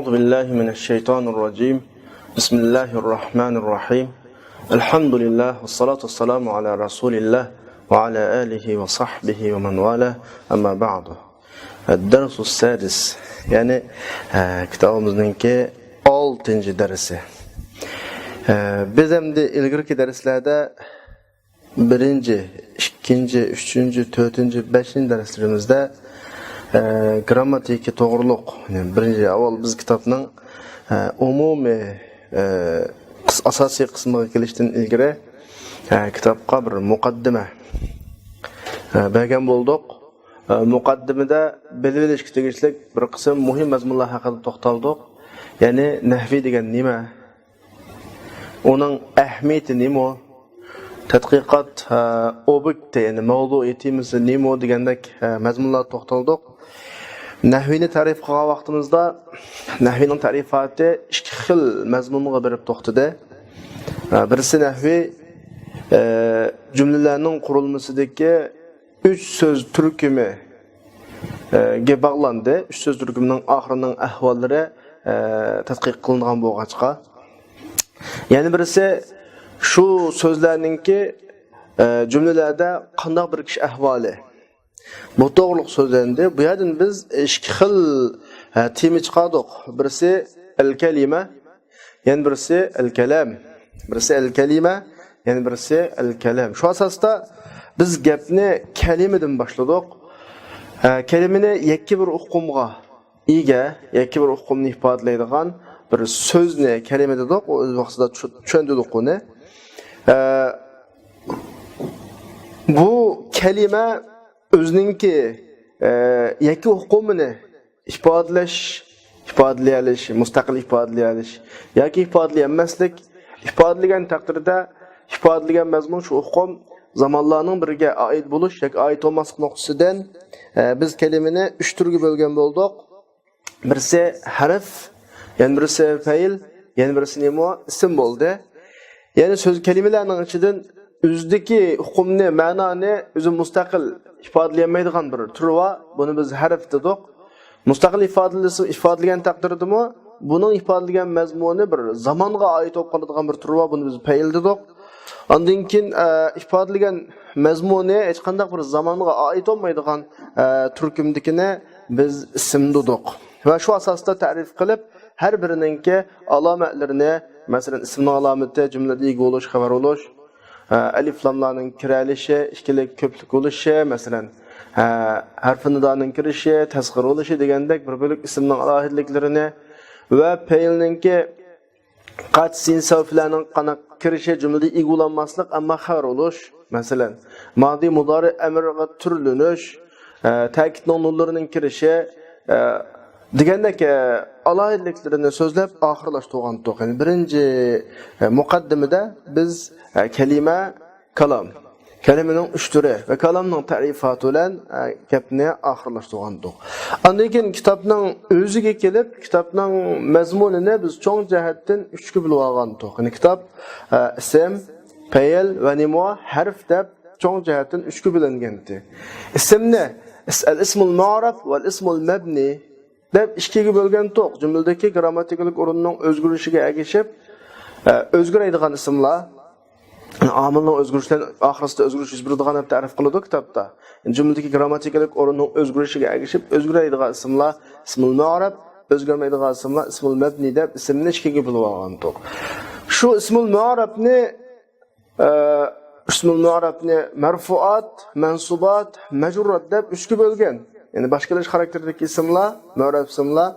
أعوذ بالله من الشيطان الرجيم بسم الله الرحمن الرحيم الحمد لله والصلاة والسلام على رسول الله وعلى آله وصحبه ومن والاه أما بعد الدرس السادس يعني kitabımızdaki 6. dersi. Biz hem de ilgili derslerde 1, 2, 3, 4, 5 derslerimizde grammatiki to'g'riliq. Birinchi avval biz kitobning umumiy asosiy qismiga kelishdan ilgari kitobga bir muqaddima bergan bo'ldik. Muqaddimada belgilashga tegishli bir qism muhim mazmunlar haqida to'xtaldik. Ya'ni nahviy degan nima? Uning ahamiyati nima? Tadqiqot obyekti, ya'ni mavduiyatimiz nima degandek mazmunlar to'xtaldik. Nahvini ta'rif qilgan vaqtimizda nahvining ta'rifoti ikki xil mazmunga berib to'xtadi. Birisi nahvi jumlalarning qurilmasidagi 3 so'z turkumi ga bog'landi. 3 so'z turkumining oxirining ahvollari tadqiq qilingan bo'lg'achqa. Yana birisi shu so'zlarningki jumlalarda qanday bir kishi ahvoli. Bu to'g'riliq so'zlandi. Bu yerdan biz ikki xil tema chiqardik. Birisi al-kalima, yana birisi al-kalam. Birisi al-kalima, yana birisi al-kalam. Shu asosda biz gapni kalimadan boshladik. Kalimani yakki bir uqumga ega, yakki bir uqumni ifodalaydigan bir so'zni kalima dedik. O o'z vaqtida tushuntirdik uni. Bu kalima o'zininki yakki uqumini ifodalash, mustaqil ifodalash yoki ifodalamaslik, ifodalagan taqdirda ifodalagan mazmun shu uqum zamonlarning biriga oid bo'lish yoki oid bo'lmaslik nuqtasidan biz kalimani 3 turga bo'lgan bo'ldik. Birisi harf, yana birisi fe'l, yana birisi nima? Ism bo'ldi. Ya'ni so'z kalimalarning ichidan o'zidagi uqumni, ma'noni o'zi mustaqil ifodalayolmaydigan bir turi va buni biz harf dedik. Mustaqil ifodalagan taqdirdami, buning ifodalagan mazmuni bir zamonga oid bo'lib qoladigan bir turi va buni biz fe'l dedik. Ondan keyin ifodalagan mazmuni hech qanday bir zamonga oid bo'lmaydigan turkumdikini biz ism dedik. Va shu asosda ta'rif qilib, har birininki alomatlarini, masalan, ismning alomati jumlada ega bo'lish, xabar bo'lish, alif lamlarning kiralishi, ikkilik ko'plik bo'lishi, masalan, harf nidoning kirishi, tasg'ir bo'lishi degandek bir bo'lak ismning alohidliklarini va fe'lningki qat sin savflarning qana kirishi, jumlada ega bo'lanmaslik, ammo xabar bo'lish, masalan, madi mudori amrga turlanish, ta'kidning nunlarining kirishi degandek alohidliklarini so'zlab oxirlashtirgan to'q. Yani birinchi muqaddimada biz kalima, kalam, kalimaning 3 turi va kalamning ta'rifoti bilan gapni oxirlashtirgan to'q. Undan keyin kitobning o'ziga kelib, kitobning mazmunini biz cho'ng jihatdan 3 ga bo'lib olgan to'q. Yani kitob ism, fe'l va nimo, harf deb cho'ng jihatdan 3 ga bo'lingan-di. Ismni al-ismul mu'arraf va al-ismul mabni deb 2 ga bo'lgan to'q. Jumladagi grammatikalik o'rnining o'zgarishiga ergashib o'zgaradigan ismlar, amilning o'zgarishlari oxirisida o'zgarish yuz beradigan deb ta'rif qiladi kitobda. Jumladagi grammatikalik o'rnining o'zgarishiga ergashib o'zgaradigan ismlar ismul mu'arraf, o'zgarmaydigan ismlar ismul mabni deb ismni 2 ga bo'lib olgan to'q. Shu ismul mu'arrafni marfuat, mansubat, majrurat deb 3 ga bo'lgan. Yani başkalaş xarakteridagi ismlar, mu'arraf ismlar,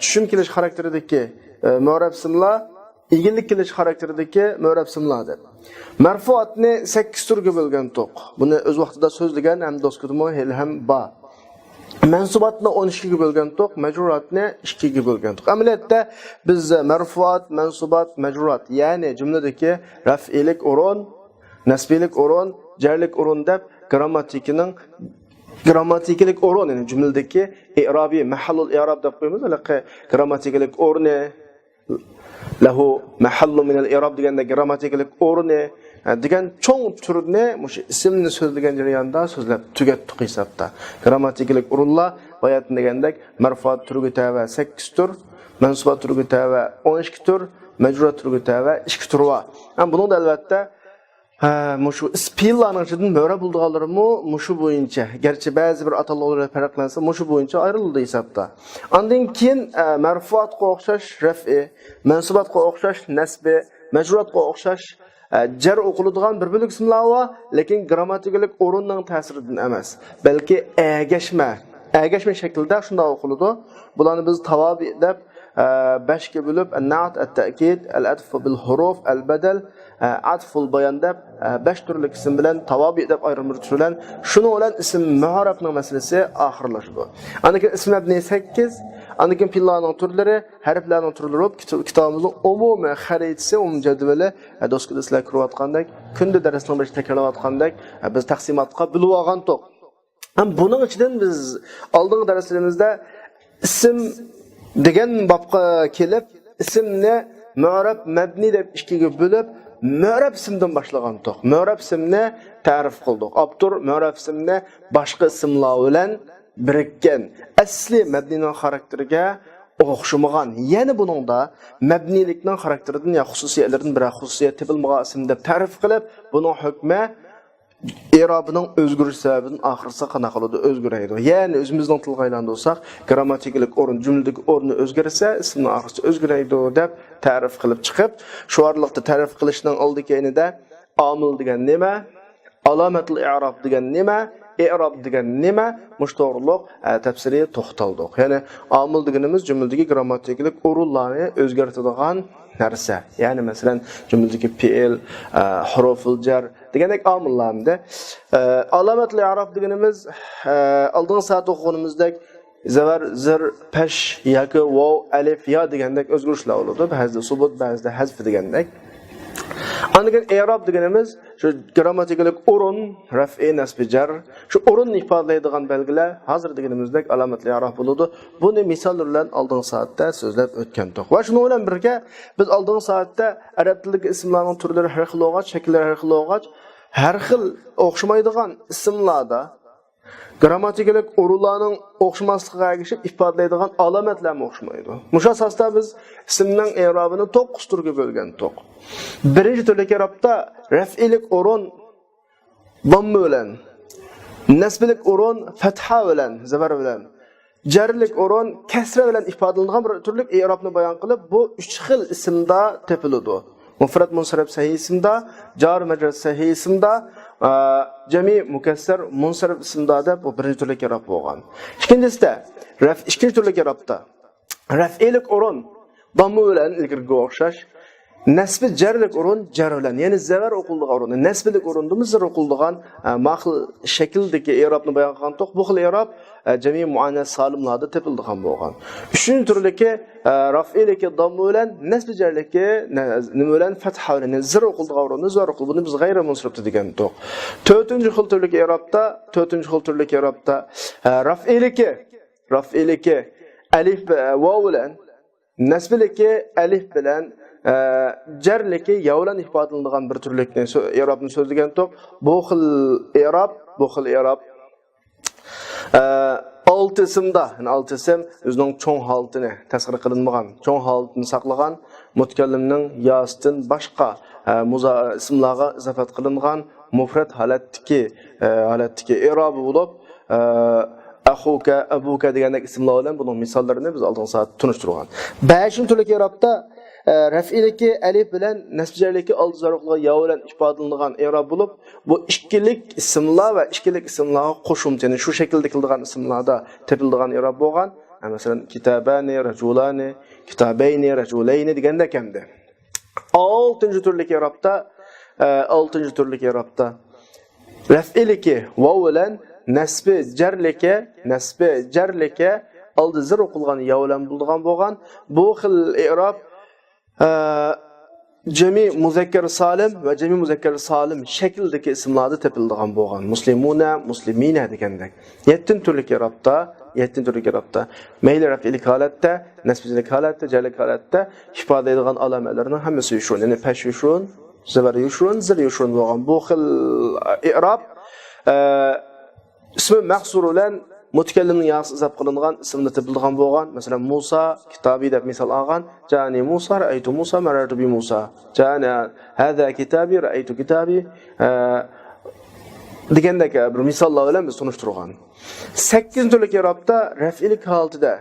tushum kelish xarakteridagi mu'arraf ismlar, egillik kelish xarakteridagi mu'arraf ismlar deb. Marfuatni 8 turga bo'lgan to'q. Buni o'z vaqtida so'zlagan ham doskutmo ham ba. Mansubatni 12 ga bo'lgan to'q, majruratni 2 ga bo'lgan to'q. Amaliyotda biz marfuat, mansubat, majrurat, ya'ni jumladagi raf'ilik o'rin, nasbilik o'rin, jarlik o'rin deb grammatikalik o'rin, ya'ni jumladagi i'robiy mahallul i'rob deb qo'yamiz. Grammatikalik o'rni, lahu mahallu min al-i'rob deganda grammatikalik o'rni degan cho'ng turni o'sha ismni so'zlagan jarayonda so'zlab tugatdik hisobda. Grammatikalik o'rinlar bayat degandek marfuat turga tava 8 tur, mansubat turgi tava 12 tur, majrurat turgi tava 2 tur var. Ham bunun da albatta mushu ispillarning ichidan mo'ra buldiganlarimi mushu bo'yicha, garchi ba'zi bir atalog'lar farqlansa, mushu bo'yicha ayrildi hisobda. Ondan keyin marfuatga o'xshash raf'i, mansubatga o'xshash nasbi, majruratga o'xshash jar o'qiladigan bir bo'lik ismlar bor, lekin grammatikalik o'rinning ta'siridan emas, balki agashma shaklda shunday o'qiladi. Bularni biz tavobi deb 5 ga bo'lib, an-na'at, at-ta'kid, al-atf bil huruf, al-badal, atful bayon deb 5 turli ism bilan tavobi deb ayrilmoqchilar. Shuni bilan ism muharrafning masalasi oxirlashdi. Anikin ismlarning 8, anikin fillarning turlari, harflarning turlari kitobimizning umumiy xaritasi, jadvali do'stlar sizlar ko'rayotgandek, kunda darsning bir takrorlayotgandek biz taqsimotga bilib olgan to'q. Ham buning ichidan biz oldingi darslarimizda ism degan babga kelib, ismni mu'rab, mabni deb ikkiga bo'lib, mu'rab ismdan boshlagan to'q. Mu'rab ismni ta'rif qildik. Abtur mu'rab ismni boshqa ismlar bilan birikkan asli mabnining xarakteriga o'xshamagan. Yana buningda mabnilikning xarakteridan ya xususiyatlaridan bir xususiyat topilmagan ism deb ta'rif qilib, buning hukmi i'robining o'zgarish sababidan oxirsa qana qiladi, o'zgaraydi. Ya'ni o'zimizning tilga aylantirsak, grammatikalik o'rin, jumladagi o'rni o'zgarsa, ismning oxirsi o'zgaraydi deb ta'rif qilib chiqib, shu orliqda ta'rif qilishning oldi keyinida omil degan nima, alomatul i'rob degan nima, i'rob degan nima, mushto'g'riliq tafsiriga to'xtaldik. Ya'ni omil deganimiz jumladagi grammatikalik o'rinlarni o'zgartiradigan narsa. Ya'ni masalan jumladagi fi'l, huruful jar degandek omillarni alomatul i'rob deganimiz oldingi soat o'qiganimizdek zavar, zir, pash yoki vav, alif, ya degandek o'zgarishlar bo'ladi. Ba'zida subut, ba'zida hazf degandek. Andigan i'rob deganimiz shu grammatikalik o'rin, raf'i, nasbi, jar, shu o'rinni ifodalaydigan belgilar hozir deganimizdek alomatli i'rob bo'ladi. Buni misollar bilan oldingi soatda so'zlab o'tgan to'q. Va shuni bilan birga biz oldingi soatda arab tilidagi ismlarning turlari har xil bo'lg'ach, shakllari har xil bo'lg'ach, har xil o'xshamaydigan ismlarda grammatikalik o'rinlarning o'xshamasligiga ergishib ifodalaydigan alomatlar o'xshamaydi. Musha asosda biz ismning i'robini 9 turga bo'lgan to'q. Birinchi turlik i'robda raf'ilik o'rin damma bilan, nasbilik o'rin fatha bilan, zabar bilan, jarlik o'rin kasra bilan ifodalangan bir turlik i'robni bayon qilib, bu 3 xil ismda topiladi. Mufrad munsarif sahih ismda, jar majrur sahih ismda, jami mukassar munsarif ismda deb bu birinchi turlik i'rob bo'lgan. Ikkinchisida ikkinchi turlik i'robda raf'ilik o'rin damma bilan ilgirga o'xshash, nasbi jarlik o'rin jar bilan, ya'ni zavar o'qildigan o'rin, nasbilik o'rinda zir o'qildigan ma'qul shakldagi i'robni bayon qilgan to'q. Bu xil i'rob jami muannas salimlarda topildigan bo'lgan. Uchinchi turligi raf'iliki damma bilan, nasbi jarligi nima bilan fatha bilan, zir o'qildigan o'rinda zir o'qil. Buni biz g'ayri munsarif degan to'q. To'rtinchi xil turlik i'robda raf'iliki alif vav bilan, nasbiliki alif bilan, jarliki ya bilan ifodalanadigan bir turlikni i'robni so'zlagan to'q. Bu xil i'rob 6 ismda, yani 6 ism o'zining cho'ng holatini tasvir qilinmagan, cho'ng holatini saqlagan, mutakallimning yasidan boshqa ismlarga izofat qilingan mufrad holatdagi i'robi bo'lib, axuka, abuka degandek ismlar bilan buning misollarini biz oldin soat tunishtirgan. 5-turlik i'robda raf'iliki alif bilan nasbjarligi oldi zarflar ya bilan ifodalanadigan i'rob bo'lib, bu ikkilik ismlar va ikkilik ismlarga qo'shimcha, ya'ni shu shaklda qiladigan ismlarda topiladigan i'rob bo'lgan. Masalan, kitabani, rajulani, kitabayni, rajulayni degandek hamda. 6-turlik i'robda raf'iliki vav bilan nasbi jarligi oldi zir o'qilgan ya bilan bo'lgan. Bu xil i'rob jami muzakkar salim va jami muzakkar salim shakldagi ismlarda topiladigan bo'lgan. Muslimuna, muslimina degandek. 7-turlik i'robda mayli raf'ilik holatda, nasbilik holatda, jarlik holatda ifodalaydigan alomatlarning hammasi yushun, ya'ni pash yushun, zabar yushun, zir yushun bo'lgan. Bu xil i'rob ismi mahsur bilan mutakallimning yaxshi izab qilingan ismni topilgan bo'lgan. Masalan, Musa kitobi deb misol olgan. Jani Musa ra'aytu Musa marartu bi Musa. Jani hada kitabi ra'aytu kitabi degandek bir misollar bilan biz tunishtirgan. 8-turlik i'robda raf'lik holatida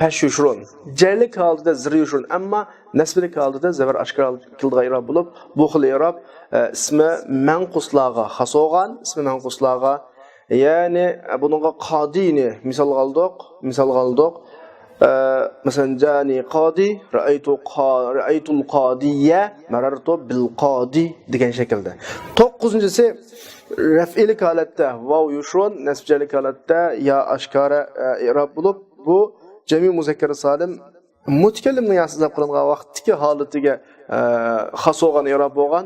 pesh yushrun, jarlik holatida zir yushrun, ammo nasblik holatida zabar oshkor qildigan i'rob bo'lib, bu xil i'rob ismi manquslarga xos bo'lgan, ismi manquslarga, ya'ni buningga qodini misol oldik. Masalan, jani qodi, ra'aytul qodiyya, marartu bil qodi degan shaklda. 9-si raf'lik holatda vav yushrun, nasbjalik holatda ya oshkora i'rob bo'lib, bu jami muzakkar salim mutakallimning yaxshilab qilingan vaqtdagi holatiga xos bo'lgan i'rob bo'lgan.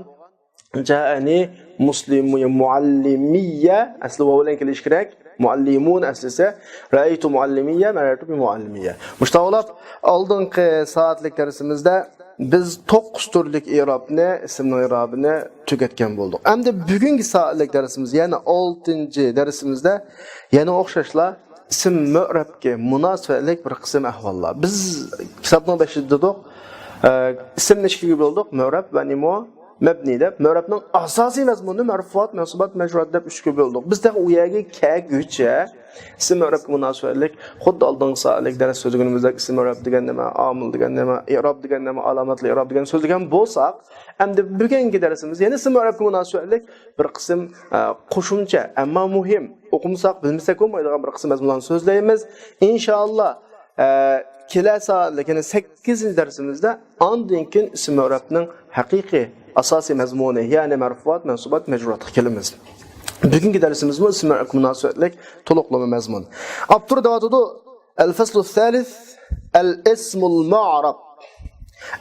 Ja'ani muslimu muallimiyya asli vav bilan kelish kerak. Muallimun aslisa ra'aytu muallimiyya marartu bi muallimiyya. Mushtaqlab oldingi soatlik darsimizda biz 9 turlik i'robni, ismning i'robini tugatgan bo'ldik. Endi bugungi soatlik darsimiz, ya'ni 6-darsimizda yana o'xshashlar ism mu'rabga munosabatlik bir qism ahvollar. Biz kitobning beshida dedik, ismni ikkiga bo'ldik, mu'rab va nimo mabni deb. Mu'rabning asosiy mazmuni marfuat, mansubat, majrurat deb 3 ga bo'ldik. Bizda u yerga kelguncha ism mu'rabga munosabatlik, xuddi oldingi soatlik dars so'zligimizda ism mu'rab degan nima, omil degan nima, i'rob degan nima, alomatli i'rob degan so'zlagan bo'lsak, endi bugungi darsimiz yana ism mu'rabga munosabatlik bir qism qo'shimcha, ammo muhim, o'qimsak, bilmasak bo'lmaydigan bir qism mazmunlarni so'zlaymiz. Inshaalloh kelasi soatlik, ya'ni 8-darsimizda ondan keyin ism mu'rabning haqiqiy asosiy mazmuni, ya'ni marfuat, mansubat, majruratga kelamiz. Bugungi darsimiz bu ism mu'rabga munosabatlik to'liqlama mazmun. Abtur davatudu al-fasl al-thalith al-ismul mu'rab.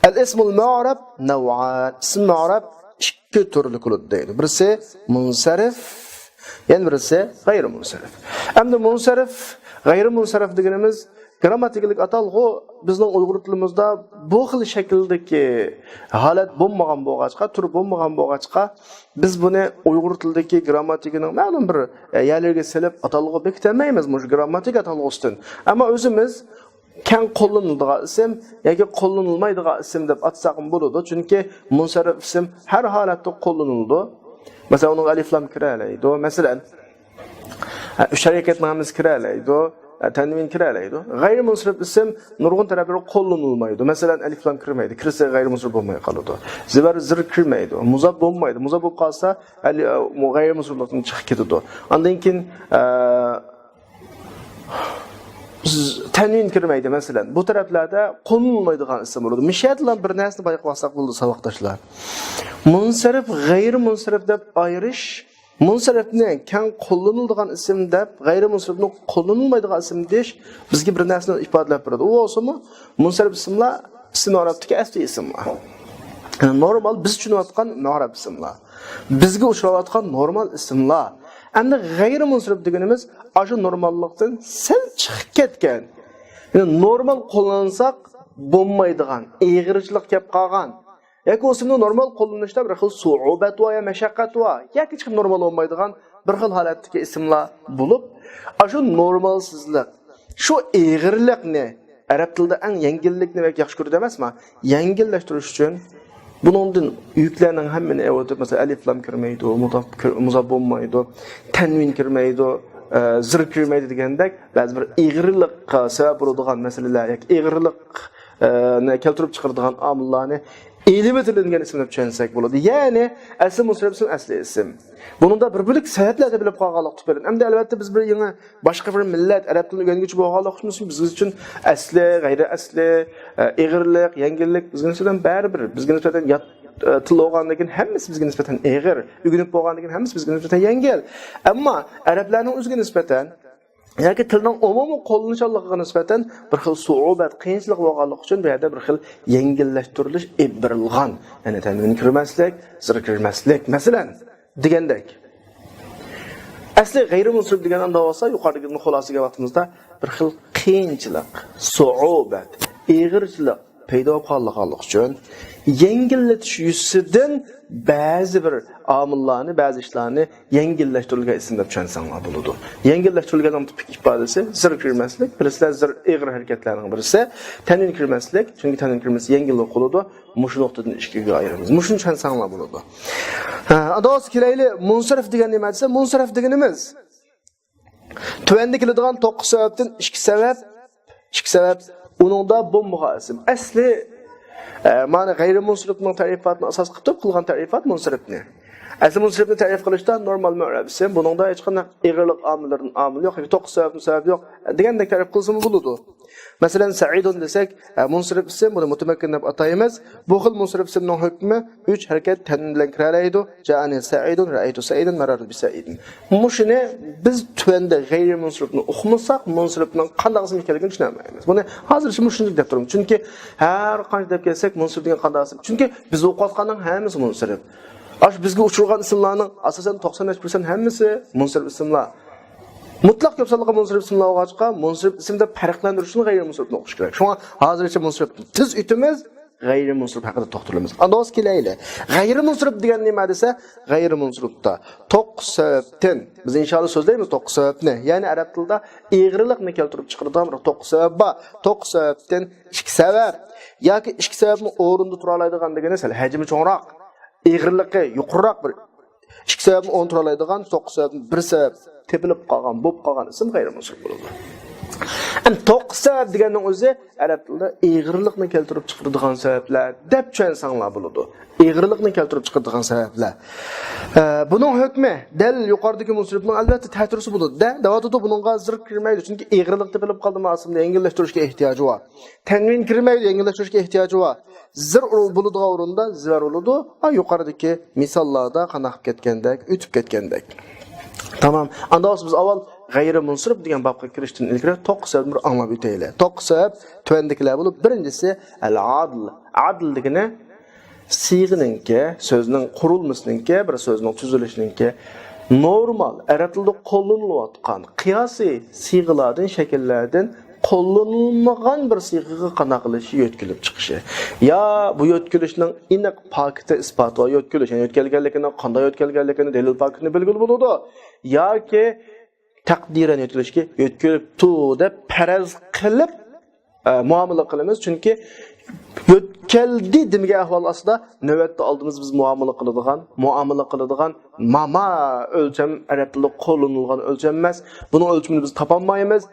Al-ismul mu'rab naw'an. Ism mu'rab 2 turli bo'ladi deydi. Birisi munsarif, yana birisi g'ayri munsarif. Endi munsarif, g'ayri munsarif deganimiz grammatikalik atalg'u bizning Uyg'ur tilimizda bu xil shakldagi holat bo'lmagan bo'lg'achqa, tur bo'lmagan bo'lg'achqa, biz buni Uyg'ur tilidagi grammatikining ma'lum bir yerlarga silib atalg'u bekitamaymiz, mush grammatik atalg'usidan. Ammo o'zimiz keng qo'llaniladigan ism yoki qo'llanilmaydigan ism deb atsak bo'ladi, chunki munsarif ism har holatda qo'llaniladi. Masalan, uning alif lam kiralaydi. Masalan, 3 harakatnamiz kiralaydi. Tanvin kiralaydi. G'ayri munsarif ism nurg'un taraflari qo'llanilmaydi. Masalan, alif lam kirmaydi. Kirsa g'ayri munsarif bo'lmay qoladi. Zibar zir kirmaydi. Muzab bo'lmaydi. Muzab bo'lib qolsa, g'ayri munsariflikdan chiqib ketadi. Ondan keyin tanvin kirmaydi masalan. Bu taraflarda qo'llanilmaydigan ism bo'ladi. Mishatlan bir narsani bayqasak bo'ldi saboqdoshlar. Munsarif, g'ayri munsarif deb ayirish munsarifni keng qo'llaniladigan ism deb, g'ayri munsarifni qo'llanilmaydigan ism deyish bizga bir narsani ifodalab beradi. U bo'lsa-mu, munsarif ismlar ism arabdagi asli ismlar. Normal biz tushunayotgan mu'rab ismlar. Bizga uchrayotgan normal ismlar. Endi g'ayri munsarif deganimiz shu normallikdan sal chiqib ketgan. Ya'ni normal qo'llansak bo'lmaydigan, eg'irchilik kelib qolgan. Yoki o'simni normal qo'llanishda bir xil su'ubat va mashaqqat va yoki hech normal bo'lmaydigan bir xil holatdagi ismlar bo'lib, shu normalsizlik, shu eg'irlikni arab tilida eng yengillikni yaxshi ko'radi emasmi? Yengillashtirish uchun buningdan yuklarning hammani avotib, masalan, alif lam kirmaydi, muzab bo'lmaydi, tanvin kirmaydi, zir kirmaydi degandek, ba'zi bir eg'irlikqa sabab bo'ladigan masalalar yoki eg'irlikni keltirib chiqaradigan omillarni elimi tilingan ismini tushunsak bo'ladi. Ya'ni asl munsarif ism asli ism. Buningda bir bilik sabablarni bilib qolganlik tufayli. Endi albatta biz bir yangi boshqa bir millat arab tilini o'rganuvchi bo'lganlik uchun biz uchun asli, g'ayri asli, eg'irlik, yengillik bizga nisbatan baribir. Bizga nisbatan til o'rgangandan keyin hammasi bizga nisbatan eg'ir, o'rganib bo'lgandan keyin hammasi bizga nisbatan yengil. Ammo arablarning o'ziga nisbatan yoki tilning umumiy qo'llanishligiga nisbatan bir xil su'ubat, qiyinchilik bo'lganligi uchun bu yerda bir xil yengillashtirilish ibrilgan. Ya'ni tanvin kirmaslik, zir kirmaslik, masalan, degandek. Asli g'ayri munsarif degandan bo'lsa, yuqoridagi xulosiga vaqtimizda bir xil qiyinchilik, su'ubat, eg'irchilik paydo bo'lib qolganligi uchun yengillatish yuzidan ba'zi bir omillarni, ba'zi ishlarni yengillashtirilgan ism deb tushunsanlar bo'ladi. Yengillashtirilgan tipik ifodasi zir kirmaslik, birislar zir ig'ir harakatlarning birisi, tanvin kirmaslik, chunki tanvin kirmasi yengil bo'ladi. Mush nuqtadan ikkiga ayiramiz. Mushni tushunsanlar bo'ladi. Ados kelayli munsarif degan nima desa, munsarif deganimiz tuvanda keladigan 9 sababdan 2 sabab uningda bomba ism. Asli mana g'ayri munsarifning ta'rifatini asos qilgan ta'rifat munsarifni. Asli munsarifni ta'rif qilishda normal mu'rabisi buningda hech qanday ig'irlik omillarining omili yo'q, 9 sabab yo'q degandek ta'rif qilsa bo'ladi. Masalan, Sa'idun desak, munsarif ism buni mutamakkin deb ataymiz. Bu xil munsarif ismning hukmi 3 harakat tan bilan kiralaydi. Ja'ani Sa'idun, ra'aytu Sa'idan, marartu bi Sa'idin. Mushuni biz tuvanda g'ayri munsarifni o'qimasak, munsarifning qanday ism ekanligini tushunmaymiz. Buni hozircha mushunday deb turamiz. Chunki har qanday deb kelsak, munsarif degan qanday ism? Chunki biz o'qiyotganning hammasi munsarif. Ash bizga uchirgan ismlarning asosan 90% hammasi munsarif ismlar. Mutlaq ko'p sonli munsarif ismlar olg'achqa, munsarif ismda farqlantirish uchun g'ayri munsarifni o'qish kerak. Shunga hozircha munsarif tiz ütimiz g'ayri munsarif haqida to'xtalamiz. Andos kelayli. G'ayri munsarif degan nima desa, g'ayri munsarifda 9 sababdan biz inshaalloh so'zlaymiz 9 sababni. Ya'ni arab tilida ig'rilikni keltirib chiqaradigan 9 sabab bor. 9 sababdan 2 sabab yoki 2 sababni o'rinda tura oladigan degani sal hajmi cho'ngroq, ig'irligi yuqoriroq bir 2 sababni o'rinda tura oladigan 9 sababni 1 sabab tepilib qolgan, bo'p qolgan ism g'ayri munsarif bo'ladi. Am 9 sabab deganning o'zi arab tilida ig'irlikni keltirib chiqaradigan sabablar deb tushunsanlar bo'ladi. Ig'irlikni keltirib chiqaradigan sabablar. Buning hukmi dal yuqoridagi munsarifning albatta ta'sirisi bo'ladi. Davatida buningga zir kirmaydi, chunki ig'irlik tepilib qoldimi aslida yengillashtirishga ehtiyoji bor. Tanvin kirmaydi, yengillashtirishga ehtiyoji bor. Zir bo'ladigan o'rinda zir bo'ladi. Yuqoridagi misollarda qanaq ketgandek, o'tib ketgandek. Tamam. Andos biz avval g'ayri munsarif degan babga kirishdan ilgari 9 sababni anglab o'taylik. 9 sabab tuvandikilar bo'lib, birinchisi al-adl. Adl degani siyg'iningki, so'zning qurilmasininki, bir so'zning tuzilishininki normal arab tilida qo'llanilayotgan qiyosiy siyg'alardan, shakllardan qo'llanilmagan bir siyg'aga qanaqlishi yo'tkilib chiqishi. Ya bu yo'tkilishning aniq pakiti isboti va yo'tkilish, ya'ni yo'tkalganligini, qanday yo'tkalganligini dalil pakitini belgilab bo'ladi. Yoki taqdiran yo'tkilishga yo'tkilibdi deb faraz qilib muomala qilamiz, chunki yo'tkaldi degan ahvol asida navbatda oldimiz biz muomala qiladigan mama o'lcham arab tilida qo'llanilgan o'lcham emas. Buning o'lchimini biz topolmaymiz.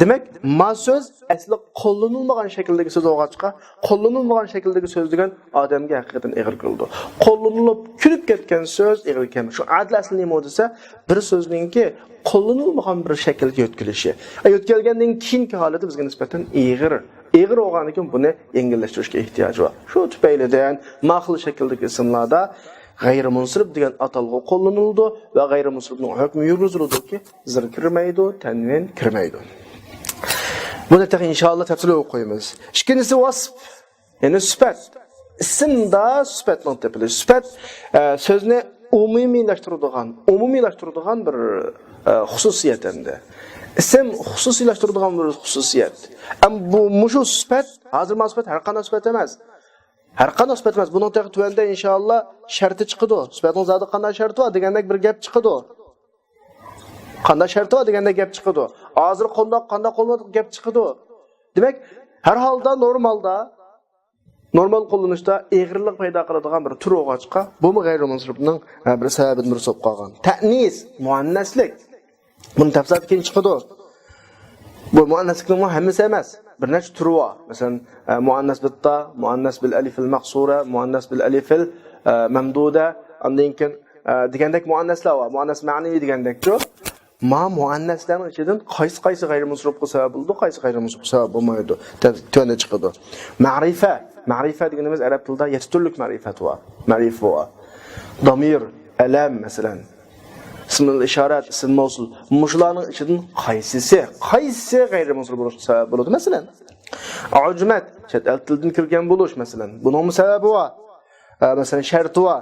Demek, ma söz asli qo'llanilmagan shakldagi so'z olg'achqa, qo'llanilmagan shakldagi so'z degan odamga haqiqatan ig'ir qildi. Qo'llanilib kulib ketgan so'z ig'ir keldi. Shu adl asli nima desa, bir so'zningki qo'llanilmagan bir shaklga yo'tkilishi. Yo'tkalgandan keyingi holati bizga nisbatan ig'ir bo'lgandan keyin buni yengillashtirishga ehtiyoji bor. Shu tufaylidan ma'qul shakldagi ismlarda g'ayri munsarif degan atalg'i qo'llanildi va g'ayri munsarifning hukmi yurgizildi, zir kirmaydi, tanvin kirmaydi. Buni inshaalloh tafsil o'qib qo'yamiz. Ikkinchisi vasf, ya'ni sifat. Ismda sifatning tepilishi. Sifat so'zni umumiylashtiradigan bir xususiyat endi. Ism xususiylashtiradigan bir xususiyat. Bu mushu sifat, hozir sifat har qanday sifat emas. Har qanday sifat emas. Buning tuvanda inshaalloh sharti chiqadi. Sifatning zodi qanday sharti bor degandek bir gap chiqadi. Qanday sharti bor deganda gap chiqadi. Hozir qanday qo'llanadi gap chiqadi. Demak, har holda normal qo'llanishda ig'irlik paydo qiladigan bir tur o'g'achqa, bu g'ayri munsarifning bir sababini bir so'p qolgan. Ta'nis, muannaslik. Buni tafsil keyin chiqadi. Bu muannaslikning hammasi emas. Bir nechta turi bor. Masalan, muannas bitta, muannas bil alif al maqsura, muannas bil alif al mamduda, undan keyin degandek muannaslar bor. Muannas ma'naviy degandek-ku. Muannaslarning ichidan qaysi g'ayri munsarifga sabab bo'ldi, qaysi g'ayri munsarifga sabab bo'lmaydi. Tunda chiqadi. Ma'rifa deganimiz arab tilida 7 turlik ma'rifat bor. Ma'rif bor. Damir, alam masalan. Ismul ishorat, ism mavsul. Mushlarning ichidan qaysi g'ayri munsarif bo'lishga sabab bo'ladi masalan. Ujmat, chet el tildan kirgan bo'lish masalan. Buning sababi bor. Masalan sharti bor.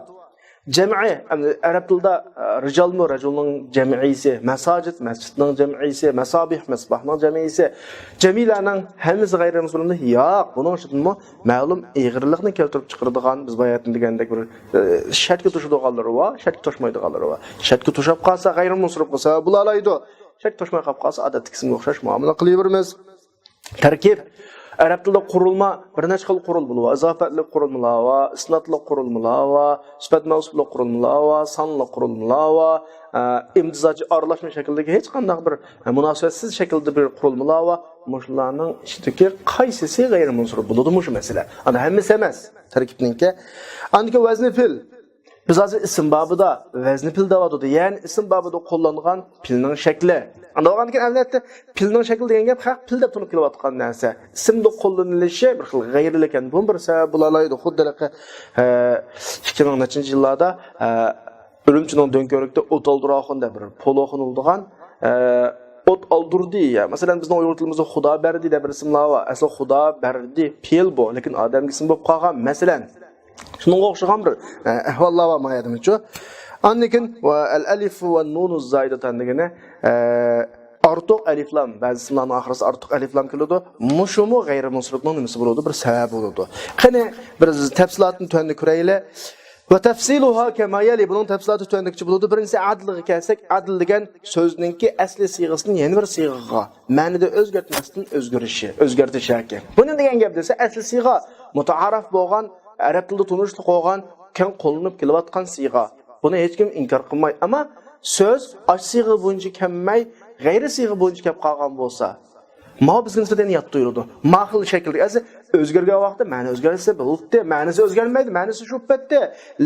Cem'i, yani Arap dilida rijalmi, rajulning jam'isi, masajid, masjidning jam'isi, masabih, misbahning jam'isi, jamilarning hammasi g'ayri musulmonda yo'q. Buning uchun ma'lum ig'irlikni keltirib chiqaradigan biz bayatni degandek bir shartga to'shadiganlari va shartga to'shmaydiganlari va shartga to'shab qolsa g'ayri musulmon qilsa bo'lalaydi. Shart to'shmay qolib qolsa odatdagiga o'xshash muomala qilaveramiz. Tarkib Arab tilida qurilma bir nechta xil qurilmalar va izofatli qurilmalar va isnotli qurilmalar va sifat mavsufli qurilmalar va sonli qurilmalar va imtizoj aralashma shaklidagi hech qanday bir munosabatsiz shaklda bir qurilmalar va mushlarning ichidagi qaysisi g'ayri munsirib bo'ladi mush masala. Ana hammasi emas tarkibninki. Andiki vazni fil biz hozir ism babida vazni pil deyapti. Ya'ni ism babida qo'llangan pilning shakli. Ana o'g'andan albatta pilning shakli degan gap haq pil deb tunib kelayotgan narsa. Ismda qo'llanilishi bir xil g'ayrilik ekan. Bu bir sabab bo'lalaydi. Xuddalaqi 2000-yillarda Ürümchining Dönkörekda o't oldirog'inda bir poloxon bo'lgan o't oldirdi ya. Masalan bizning Uyg'ur tilimizda Xudo berdi deb bir ismlar bor. Asli Xudo berdi pil bu, lekin odamga ism bo'lib qolgan. Masalan shunga o'xshagan bir ahvollar bor mayadimichu. Anlekin va al-alif va nun-uz zaidatan degani ortiq aliflam, ba'zi ismlarning oxirisi ortiq aliflam keladi. Mushumu g'ayri munsiribning nimasi bo'ladi? Bir sabab bo'ladi. Qani bir tafsilotni to'ndi ko'raylik. Va tafsiluha kama yali bunun tafsiloti to'ndikchi bo'ladi. Birinchisi adliga kelsak, adl degan so'zningki asli siyg'asini yana bir siyg'aga, ma'nida o'zgartmasdan o'zgartish yoki. Buni degan gap desa, asli siyg'a mutaarraf bo'lgan, arab tilida tunishli qo'ygan, keng qo'llanib kelayotgan siyg'a. Buni hech kim inkor qilmaydi, ammo so'z osh siyg'a bo'yicha kelmay, g'ayri siyg'a bo'yicha kelib qolgan bo'lsa, ma bizga nisbatan yot tuyuladi. Mahil shaklda esa o'zgargan vaqtda ma'ni o'zgarsa bo'ldi, ma'nisi o'zgarmaydi, ma'nisi shu paytda,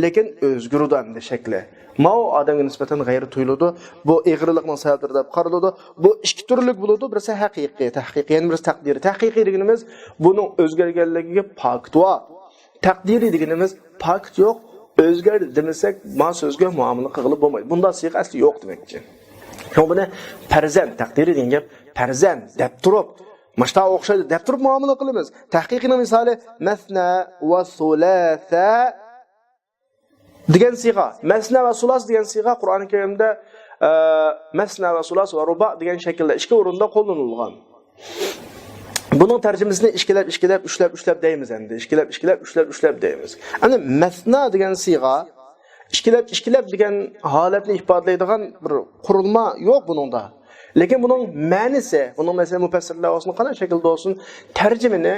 lekin o'zgaradi endi shakli. Ma odamga nisbatan g'ayri tuyuladi. Bu ig'rilikning sabablari deb qaraladi. Bu ikki turlik bo'ladi. Birisi haqiqiy, tahqiqiy, yana birisi taqdiri. Tahqiqiy deganimiz buning o'zgarganligiga pakt va taqdiri deganimiz pakt yo'q. O'zgardi demasak, ma so'zga muomala qilib bo'lmaydi. Bunda siq asli yo'q demakchi. Shu buni farzand taqdiri degan gap farzand deb turib, mashta o'xshaydi deb turib muomala qilamiz. Tahqiqiy misoli masna va sulasa degan siqa. Masna va sulas degan siqa Qur'oni Karimda masna va sulas va ruba degan shaklda ikki o'rinda qo'llanilgan. Buning tarjimasini ishkilab, ushlab deymiz endi. Ishkilab deymiz. Ana masna degan siqa ishkilab degan holatni ifodalaydigan bir qurilma yo'q buningda. Lekin buning ma'nisi, buning masalan mufassirlar olsin, qanday shaklda olsin, tarjimani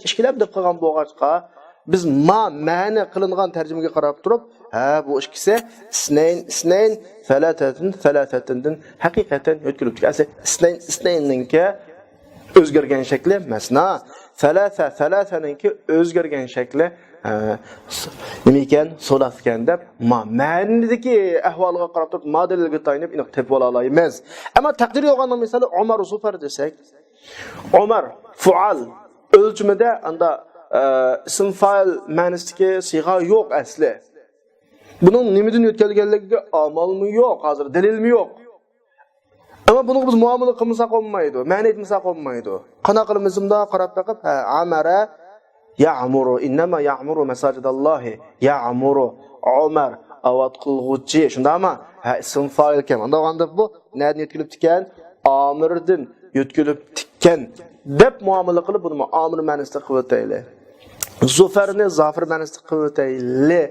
ishkilab deb qilgan bo'lg'achqa, biz ma'ni qilingan tarjimaga qarab turib, bu ikkisi isnayn, thalathatin haqiqatan o'tkilibdi. Asli isnaynninki o'zgargan shakli masna, thalathaninki o'zgargan shakli nima ekan so'laf ekan deb ma'nidagi ahvoliga qarab turib modelga tayinib aniq tepib olaymiz. Ammo taqdir yo'g'anning misoli Umar Zufar desak, Umar fual o'lchimida anda ism fa'il ma'nisidagi siyg'a yo'q asli. Buning nimadan o'tkazilganligiga amalmi yo'q, hozir dalilmi yo'q. Ammo buni biz muomala qilmasak olmaydi, ma'ni etmasak olmaydi. Qana qilamiz bunda qarab taqib, amara ya'muru innama ya'muru masajidallohi ya'muru Umar avat qilg'uchi shundami? Ism fa'il ekan. Unda qanda bu nima yetkilib tikkan? Amirdan yetkilib tikkan deb muomala qilib buni amir ma'nosida qilib Zufarni zafir ma'nosida qilib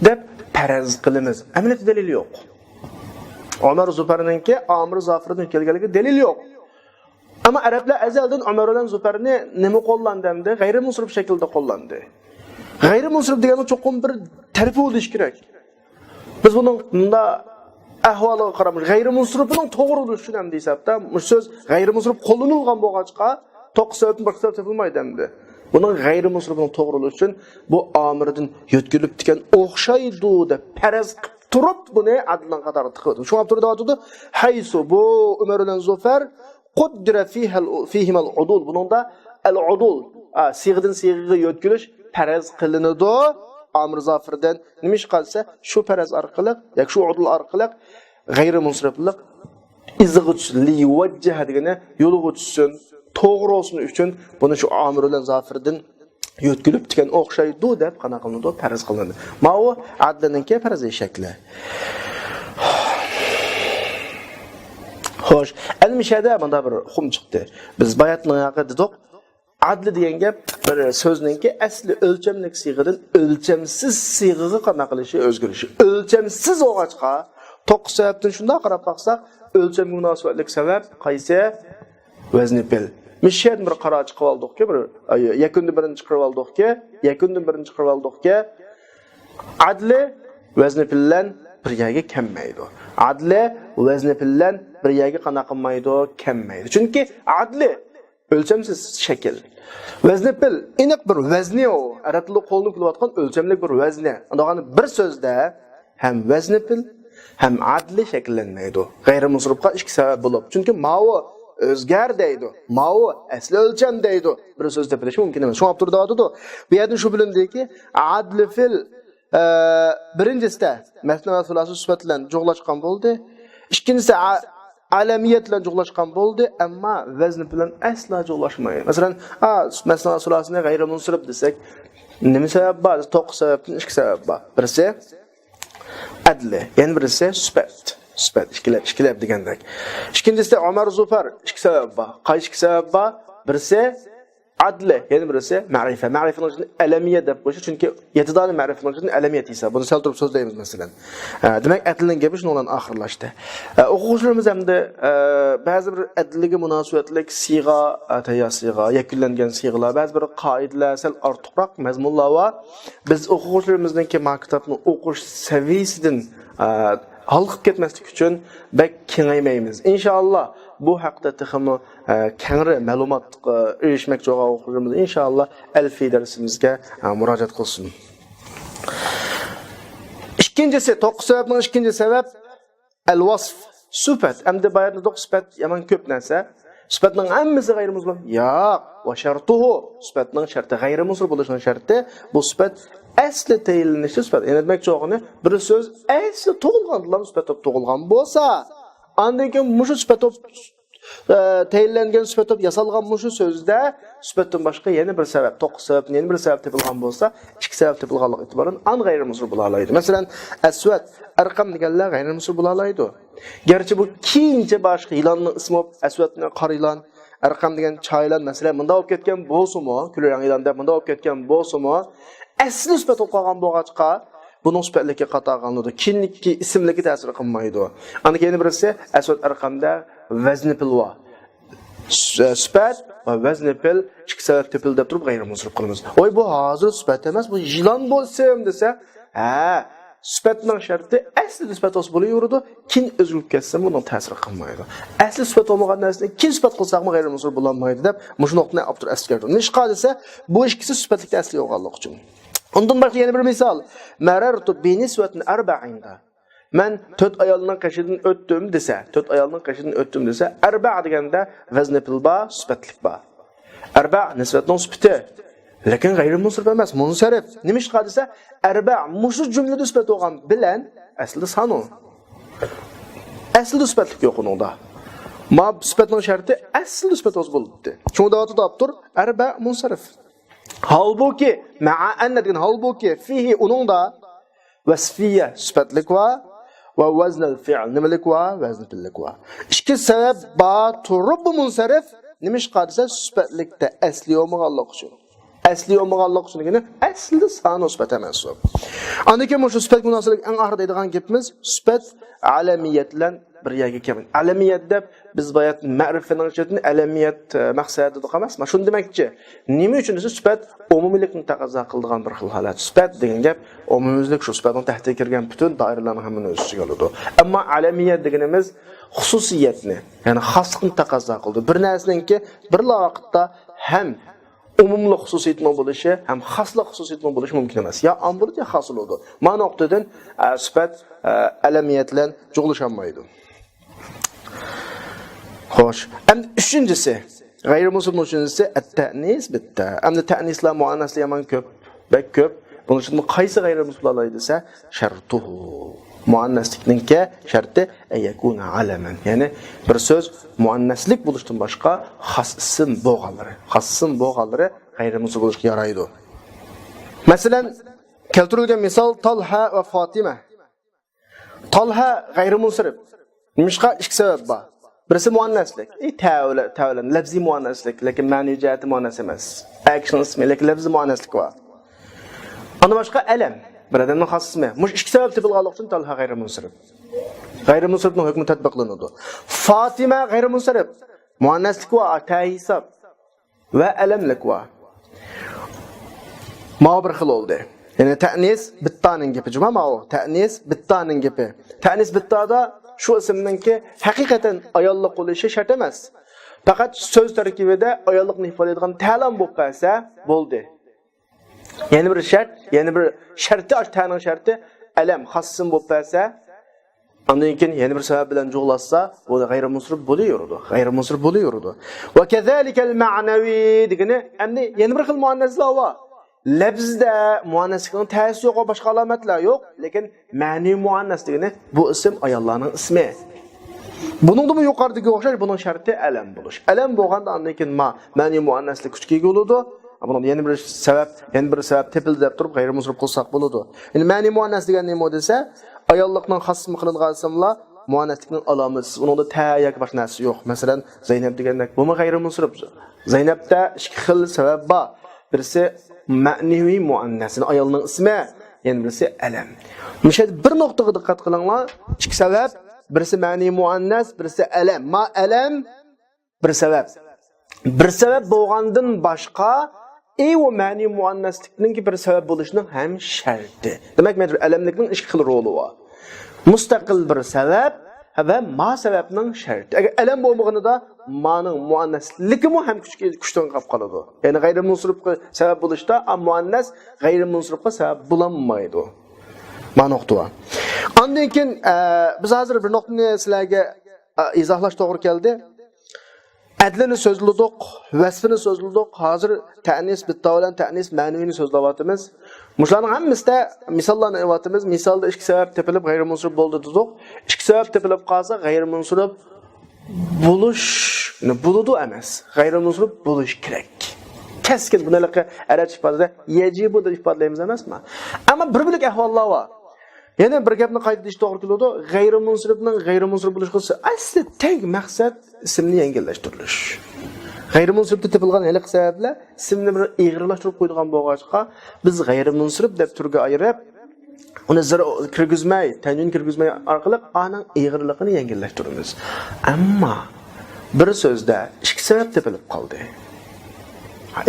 deb faraz qilamiz. Amaliyotda dalil yo'q. Umar Zufarninki amir zafirdan kelganligi dalil yo'q. Ama Araplar azaldan Umar bilan Zufarni nima qo'llandimdi? G'ayri munsirib shaklda qo'llandi. G'ayri munsirib degani cho'qim bir ta'rif bo'lish kerak. Biz bunda ahvoliga qarab, g'ayri munsiribning to'g'ri bo'lishini ham desabda, bu so'z g'ayri munsirib qo'llanilgan bo'lg'achqa to'qsatni bir hisob topilmaydi endi. Buning g'ayri munsiribning to'g'ri bo'lishi uchun bu amirdan yo'tkilib tikkan o'xshaydi deb faraz qilib turib buni adlan qator tiqdi. Shu turda aytdi, haysu bu Umar bilan Zufar Quddira fihim al-udul. Buningda al-udul siyg'dan siyg'aga yo'tkilish faraz qilinadi. Amr zafirdan nima ish qilsa, shu faraz orqali yoki shu udul orqali g'ayri munsiriblik izg'uchli vajha degani yo'lga tushsin, to'g'ri olsin uchun buni shu Amr bilan zafirdan yo'tkilib degan o'xshaydi deb qana qilindi, farz qilindi. Mana bu adlininki farz shakli. Xo'sh, almishada bunda bir hukm chiqdi. Biz bayatning haqida dedik. Adli degan gap bir so'zningki asli o'lchamlik siyg'idan o'lchamsiz siyg'iga qana qilishi o'zgarishi. O'lchamsiz o'g'achqa to'q sababdan shunday qarab baqsaq, o'lchamga munosabatlik sabab qaysi? Vazni pil. Mishet bir qaror chiqib oldik-ki, bir yakunni birinchi chiqarib oldik-ki, adli vazni pillan bir yerga kelmaydi. Adli vazni pillan bir yerga qana qilmaydi, kelmaydi. Chunki adli o'lchamsiz shakl. Vazni pil aniq bir vazni o. Arab tilida qo'lni qilayotgan o'lchamlik bir vazni. Undag'ani bir so'zda ham vazni pil ham adli shakllanmaydi. G'ayrimusrifga ikki sabab bo'lib. Chunki ma'vo o'zgar deydi. Ma'vo asli o'lcham deydi. Bir so'zda bilish mumkin emas. Shunga turdi deydi. Bu yerda shu bilindiki, adli fil birinchisida masna va sulasi sifat bilan jo'g'lashgan bo'ldi. Ikkinchisida alamiyat bilan jo'g'lashgan bo'ldi, ammo vazn bilan asla jo'g'lashmaydi. Masalan, masna va sulasini g'ayrimunsirib desak, nima sabab bor? To'q sababdan ikki sabab bor. Birisi adli, yana birisi sifat ikkilab degandek. Ikkinchisi Umar Zufar ikki sabab bor. Qaysi ikki sabab bor? Birisi adli, yana birisi ma'rifa. Ma'rifaning o'zini alamiyat deb qo'yish, chunki yetidani ma'rifaning o'zini alamiyat esa. Buni sal turib so'zlaymiz masalan. Demak, adlining gapi shundan bilan oxirlashdi. O'quvchilarimiz hamda ba'zi bir adliga munosabatlik siyg'a, siyg'a, yakunlangan siyg'alar, ba'zi bir qoidalar, sal ortiqroq mazmunlar va biz o'quvchilarimizning maktabni o'qish saviyasidan halqib ketmaslik uchun bak kengaymaymiz. Inshaalloh bu haqda texmi kengri ma'lumotga erishmoqchi bo'lgan o'quvchilarimiz inshaalloh alfiy darsimizga murojaat qilsin. Ikkinchisi, to'qqiz sababning ikkinchi sabab al-wasf, sifat. Endi bayonda to'q sifat yomon ko'p narsa. Sifatning hammasi g'ayrimuslim. Yo'q, va shartuhu. Sifatning sharti g'ayrimuslim bo'lishining sharti bu sifat asli tayinlanishi sifat. Yana demakchi o'g'ini bir so'z asli tug'ilgan sifat tug'ilgan bo'lsa, andan keyin mushu sifat tayinlangan sifat yasalgan mushu so'zda sifatdan boshqa yana bir sabab, to'qqiz sababdan yana bir sabab topilgan bo'lsa, ikki sabab topilganlik e'tiboran an g'ayrimuslim bo'la oladi. Masalan, asvat, arqam deganlar g'ayrimuslim bo'la oladi. Gerçi bu keyincha boshqa yilonning ismi asvatni qora yilon, arqam degan choylan masalan bunda olib ketgan bo'lsa-mu, kulrang yilon deb bunda olib ketgan bo'lsa-mu, asli sifat qolgan bo'lg'achqa buning sifatlikka qatag'anligi, kinlikki ismligi ta'sir qilmaydi. Ana keyin birisi asvat arqamda vazni pilva. Sifat va vazni pil ikki sabab topil deb turib g'ayrimusrif qilamiz. Voy bu hozir sifat emas, bu yilon bo'lsam desa, sifatning sharti asli sifat bo'laveradi, kin o'zgarib ketsa buni ta'sir qilmaydi. Asli sifat bo'lmagan narsani kin sifat qilsaqmi g'ayrimusrif bo'lolmaydi deb mush nuqtani abdur askardi. Nishqa desa, bu ikkisi sifatlikda asli yo'qonlik uchun. Undan boshqa yana bir misol. Marartu bi niswatin arba'inda. Men 4 ayolning qashidan o'tdim desa, arba deganda vazni pilba, sifatlik ba. Arba nisbatning sifati. Lekin g'ayrimusrif emas, munsarif. Nima ish qilsa, arba mushu jumlada sifat bo'lgan bilan aslida sanu. Aslida sifatlik yo'q unda. Ma sifatning sharti aslida sifat o'z bo'ldi. Shunda o'tib arba munsarif. Halbuki ma'a anna degan halbuki fihi ununda vasfiyya sifatlik va vazn al-fi'l nimalik va vazn al-fi'l va. Ikki sabab ba turib munsarif nima ish qilsa sifatlikda asli bo'lmaganlik uchun. Asli olmaganlik uchun aslida sanu sifat emas. Andan keyin shu sifat munosabatlik eng oxirida deydigan gapimiz sifat alamiyat bilan bir yerga kelmaydi. Alamiyat deb biz bayat ma'rifaning chetini alamiyat maqsadi deb emas. Mana shuni demakchi. Nima uchun sifat umumiylikni taqozo qiladigan bir xil holat. Sifat degan gap umumiylik shu sifatning tahtiga kirgan butun doiralarni hammani o'z ichiga oladi. Ammo alamiyat deganimiz xususiyatni, ya'ni xoslikni taqozo qildi. Bir narsaningki bir vaqtda ham umumli xususiyatning bo'lishi ham xoslik xususiyatning bo'lishi mumkin emas. Ya ambulat ya hosil bo'ldi. Mana nuqtadan sifat alamiyat bilan jo'g'lasholmaydi. Xo'sh, endi uchinchisi, g'ayrimuslim uchinchisi at-ta'nis bitta. Endi ta'nislar muannaslar yomon ko'p, bak ko'p. Buning uchun qaysi g'ayrimuslimlar desa, shartuhu. Muannaslikningki sharti ayakuna alaman. Ya'ni bir so'z muannaslik bo'lishdan boshqa xos ism bo'lganlari g'ayrimuslim bo'lishga yaraydi. Masalan, keltirilgan misol Talha va Fatima. Talha g'ayrimunsirib. Nimishqa ikki sabab bor. Birisi muannaslik. Tavlan, lafzi muannaslik, lekin ma'niy jihati muannas emas. Action ismi, lekin lafzi muannaslik bor. Ana boshqa alam. Bir odamning xos ismi. Mush ikki sabab topilganlik uchun Talha g'ayrimunsirib. G'ayrimunsiribning hukmi tatbiqlanadi. Fatima g'ayrimunsirib. Muannaslik va tahisab va alamlik va. Ma bir xil oldu. Yani ta'nis bittaning gapi. Juma ma o. Ta'nis bittaning gapi. Ta'nis bittada şu ismninki haqiqatan ayollik bo'lishi shart emas. Faqat so'z tarkibida ayollikni ifoda etgan ta'lam bo'lib qolsa bo'ldi. Yani bir shart, yani bir sharti ta'ning sharti alam xossin bo'lib qolsa, ondan keyin yana bir sabab bilan jo'g'lashsa, bu g'ayrimunsirib bo'laveradi. G'ayrimunsirib bo'laveradi. Va kazalikal ma'navi degani endi yana bir xil muannaslar bor. Lafzda muannaslikning ta'siri yo'q, boshqa alomatlar yo'q, lekin ma'niy muannas degani bu ism ayollarning ismi. Buning da yuqoridagi o'xshash, buning sharti alam bo'lish. Alam bo'lganda ondan keyin ma'niy muannaslik kuchga ega bo'ladi. Bunun yana bir sabab tepildi deb turib g'ayrimunsirib qilsak bo'ladi. Endi ma'niy muannas degan nima desa, ayollikning xosmi qilingan ismlar muannaslikning alomati. Unda ta yoki boshqa narsa yo'q. Masalan, Zaynab degandek bu g'ayrimunsirib. Zaynabda ikki xil sabab bor. Birisi ma'niy muannasning ayolning ismi, yana birisi alam. Musha bir nuqtaga diqqat qilinglar. Ikki sabab, birisi ma'niy muannas, birisi alam. Ma alam bir sabab. Bir sabab bo'lgandan boshqa va ma'niy muannaslikning bir sabab bo'lishining ham sharti. Demak, alamlikning ikki xil roli bor. Mustaqil bir sabab va ma sababning sharti. Agar alam bo'lmaganida ma'ning muannasligi ham kuchdan qolib qoladi. Ya'ni g'ayrimunsiribga sabab bo'lishda muannas g'ayrimunsiribga sabab bo'lmaydi. Mana nuqta. Ondan keyin biz hozir bir nuqtani sizlarga izohlash to'g'ri keldi. Adlini so'zladik, vasfini so'zladik. Hozir ta'nis bitta bilan ta'nis ma'navini so'zlayapmiz. Mushlarning hammasida misollarni aytamiz. Misolda ikki sabab tepilib g'ayrimunsirib bo'ldi dedik. Ikki sabab tepilib qolsa g'ayrimunsirib bo'ladi emas. G'ayrimunsirib bo'lish kerak. Keskin bunaqa arab ifodada yajibu deb ifodalaymiz emasmi? Ammo bir bilik ahvollar bor. Yana bir gapni qaytadish to'g'ri keladi. G'ayrimunsiribning g'ayrimunsirib bo'lishi asli teng maqsad ismni yengillashtirish. G'ayrimunsiribda tepilgan aniq sabablar ismni bir ig'irlashtirib qo'ydigan bo'lg'achqa biz g'ayrimunsirib deb turga ayirib, uni zir kirgizmay, tanwin kirgizmay orqali aning ig'irligini yengillashtiramiz. Ammo bir so'zda ikki sabab tepilib qoldi.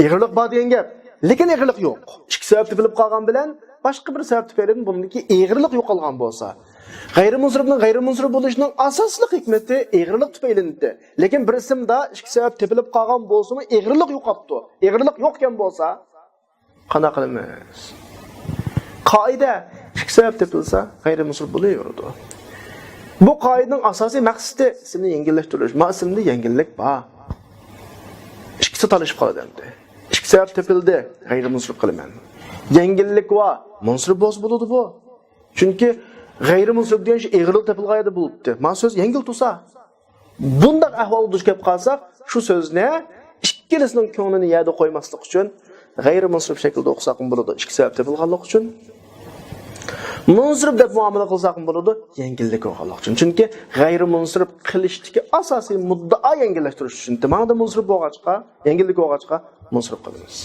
Ig'irlik bor degan gap, lekin ig'irlik yo'q. Ikki sabab tepilib qolgan bilan boshqa bir sabab tufayli bundaki ig'irlik yo'qolgan bo'lsa, g'ayrimunsiribning g'ayrimunsirib bo'lishining asosli hikmati ig'irlik tufaylidir. Lekin bir ismda ikki sabab tepilib qolgan bo'lsa-mu, ig'irlik yo'qolibdi. Ig'irlik yo'qkan bo'lsa, qana qilamiz? Qoida ikki sabab tepilsa, g'ayrimunsirib bo'laveradi. Bu qoidaning asosiy maqsadi ismni yengillashtirish. Ma'simda yengillik bor. Ikkisi talashib qoladi endi. Ikki sabab tepildi, g'ayrimunsirib qilaman. Yengillik va munsirib bo'ladi bu. Chunki g'ayrimunsirib degan şey ig'irlik tepilg'ayda bo'libdi. Ma so'z yengil tursa, bunday ahvolga duch kelib qolsak, shu so'zni ikkilisining ko'nglini yerda qo'ymaslik uchun g'ayrimunsirib shaklda o'qisak bo'ladi. Ikki sabab tepilganlik uchun. Munsirib deb muomala qilsak bo'ladi, yengillik bo'lganlik uchun. Chunki g'ayrimunsirib qilishdagi asosiy muddao yengillashtirish uchun. Mana munsirib bo'lg'achqa, yengillik bo'lg'achqa munsirib qilamiz.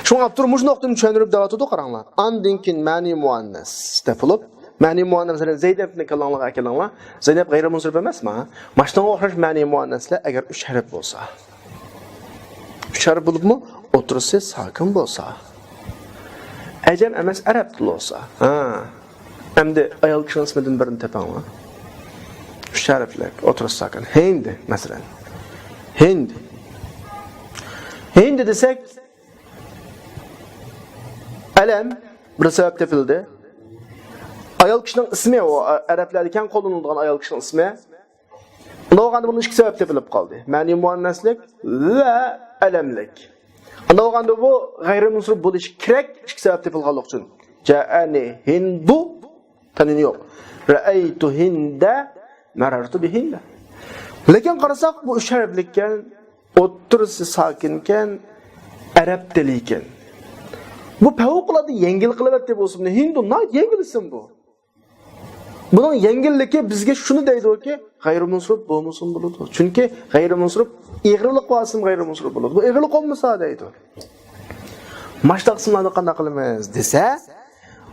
Şuna turmuş nuqtani tushuntirib davotida qaranglar. Andinkin ma'niy muannas tepilib, ma'niy muannas masalan Zaynabni kalanglar akalanglar. Zaynab g'ayrimunsirib emasmi? Mashdan o'xshash ma'niy muannaslar agar 3 harf bo'lsa. 3 harf bo'libmi? O'tirisi sakin bo'lsa. Ajam emas arab tili bo'lsa. Endi ayol kishining ismidan birini tepanglar. 3 harflik o'tirisi sakin. Hind masalan. Hind. Hind desek alam bir sabab tepildi. Ayol kishining ismi o arablarda kan qo'llanilgan ayol kishining ismi. Unda o'g'anda bunun ikki sabab tepilib qoldi. Ma'niy muannaslik va alamlik. Unda o'g'anda bu g'ayrimunsirib bo'lishi kerak ikki sabab tepilganlik uchun. Ja'ani hindu tanwin yo'q. Ra'aytu hinda marartu bihinda. Lekin qarasak bu uch harflikkan, o'ttirisi sakinkan, arab tili ekan. Bu favqulodda yengil qilyapti bo'lsin. Hindu yengil ism bu. Bunun yengilligi bizga shuni deydi-ki, g'ayrimunsirib bo'lmasin bo'ladi. Chunki g'ayrimunsirib ig'rilik qo'ysin g'ayrimunsirib bo'ladi. Bu ig'rilik olmasa deydi. Mashta qismlarni qanday qilamiz desa,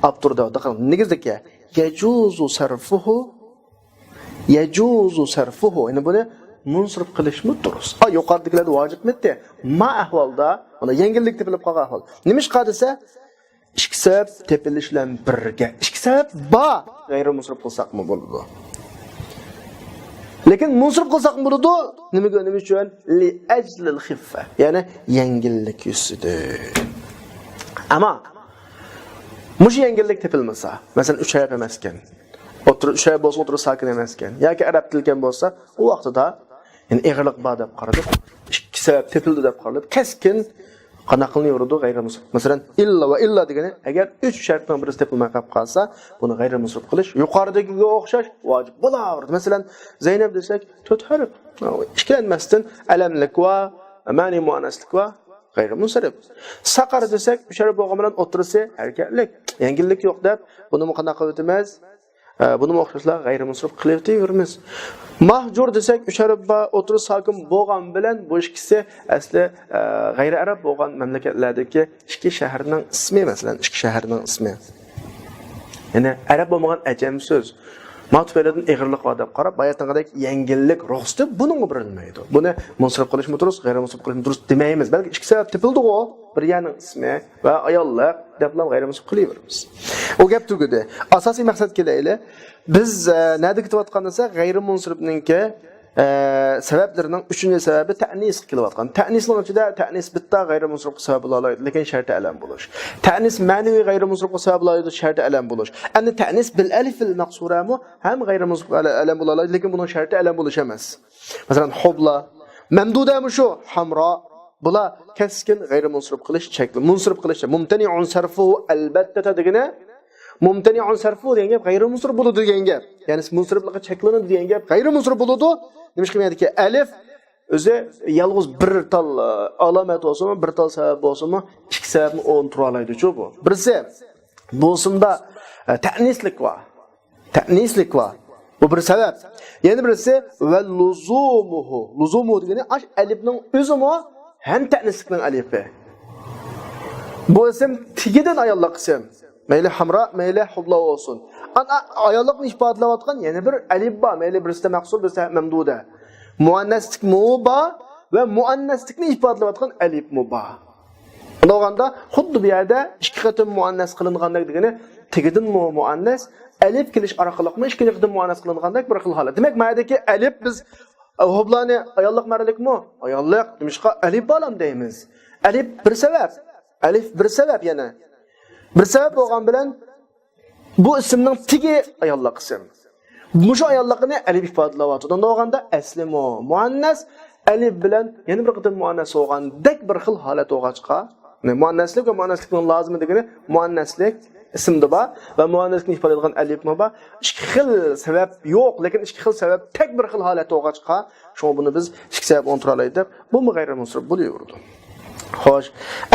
Abturda negiziki yajuzu sarfuhu. Yani buni munsirib qilishmi durust. Yuqoridagilarda vojibmi-de? Ma ahvolda, mana yengillik tepilib qolgan ahvol. Nima ish qilsa? İki sebep tepilishlan birga. İki sebep ba g'ayri munsirib qilsaqmi bo'ladi. Lekin munsirib qilsaqmi bo'ladi? Nima uchun? Li ajlil xiffa. Ya'ni yengillik yuzida. Ama mush yengillik tepilmasa, masalan 3 oy emasken, o'tirib 3 oy bo'lsa o'tirib sakin emasken, yoki arab tilgan bo'lsa, u vaqtida yani ig'irlik bor deb qaradi. Ikki sabab tepildi deb qaradi. Keskin qana qilinaveradi g'ayri munsirib. Masalan, illa degani agar 3 shartdan birisi tepilmay qolib qolsa, buni g'ayri munsirib qilish yuqoridagiga o'xshash vojib bo'laveradi. Masalan, Zaynab desak, 4 harf. Ishlanmasdan alamlik va ma'ni muannaslik va g'ayri munsirib. Saqar desak, usharib bo'lgan bilan o'tirsa, harakatlik, yengillik yo'q deb buni qana qilib o'tamiz. Buni o'xshashlar g'ayri munsirib qilyapmiz. Mahjur desak, usharib o'tirib sakin bo'lgan bilan bu ikkisi asli g'ayri arab bo'lgan mamlakatlardagi ikki shaharning ismi, masalan, ikki shaharning ismi. Ya'ni arab bo'lmagan ajam so'z. Matbuotlardan ig'irlik va deb qarab, bayatangidek yengillik ruxsati buning o'birilmaydi. Buni munsirib qilishmi durust, g'ayri munsirib qilishmi durust demaymiz. Balki ikki sabab tepildi-ku, bir yaning ismi va ayollar deblam g'ayri munsirib qilaveramiz. O gap tugadi. Asosiy maqsad kelayli. Biz nima ketayotgansa, g'ayri munsiribninki sabablarining 3-sababi ta'nis qilayotgan. Ta'nisning ichida ta'nis bitta g'ayri munsirib sabab bo'laydi, lekin sharti alam bo'lish. Ta'nis ma'naviy g'ayri munsirib sabab bo'laydi, sharti alam bo'lish. Endi ta'nis bil alif al maqsuramu ham g'ayri munsirib alam bo'laydi, lekin buning sharti alam bo'lish emas. Masalan, hubla, mamdudami shu, hamro bular keskin g'ayri munsirib qilish chekli. Munsirib qilish, mumtani'un sarfuhu albatta degani mumtani'un sarfuhu degan gap g'ayri munsirib bo'ladi degan gap. Ya'ni munsiriblikqa cheklanadi degan gap g'ayri munsirib bo'ladi. Nima qilmaydi-ki, alif o'zi yalg'iz bir tal alomat bo'lsa-mi, bir tal sabab bo'lsa-mi, ikki sababni o'rnatira oladi-ku bu. Birisi bo'lsinda ta'nislik va bu bir sabab. Yana birisi va luzumuhu. Luzumu degani alifning o'zimi ham ta'nislikning alifi. Bu ism tigidan ayollar qism. Mayli hamra, mayli hubla olsun. Ana ayollikni ifodalayotgan yana bir alif bor. Mayli birisi maqsur, birisi mamduda. Muannaslik muba va muannaslikni ifodalayotgan alif muba. Bunda xuddi bu yerda ikki qatim muannas qilingandek degani tigidan muannas alif kelish orqali ikki qatim muannas qilingandek bir xil holat. Demak, ma'nodagi alif biz hublani ayollik ma'rilikmi? Ayollik demishqa alif bo'lam deymiz. Alif bir sabab yana. Bir sabab bo'lgan bilan bu ismning tigi ayollik qism. Mushu ayollikni alif ifodalayapti. Unda olganda asli muannas alif bilan yana bir qatim muannas bo'lgandek bir xil holat o'g'achqa. Muannaslik va muannaslikning lozimi degani muannaslik ismda bor va muannaslikni ifodalaydigan alifmi bor. Ikki xil sabab yo'q, lekin ikki xil sabab tek bir xil holat o'g'achqa. Shuni buni biz ikki sabab o'ntira oldik. Bu g'ayri munsirib bo'laverdi. Xo'sh,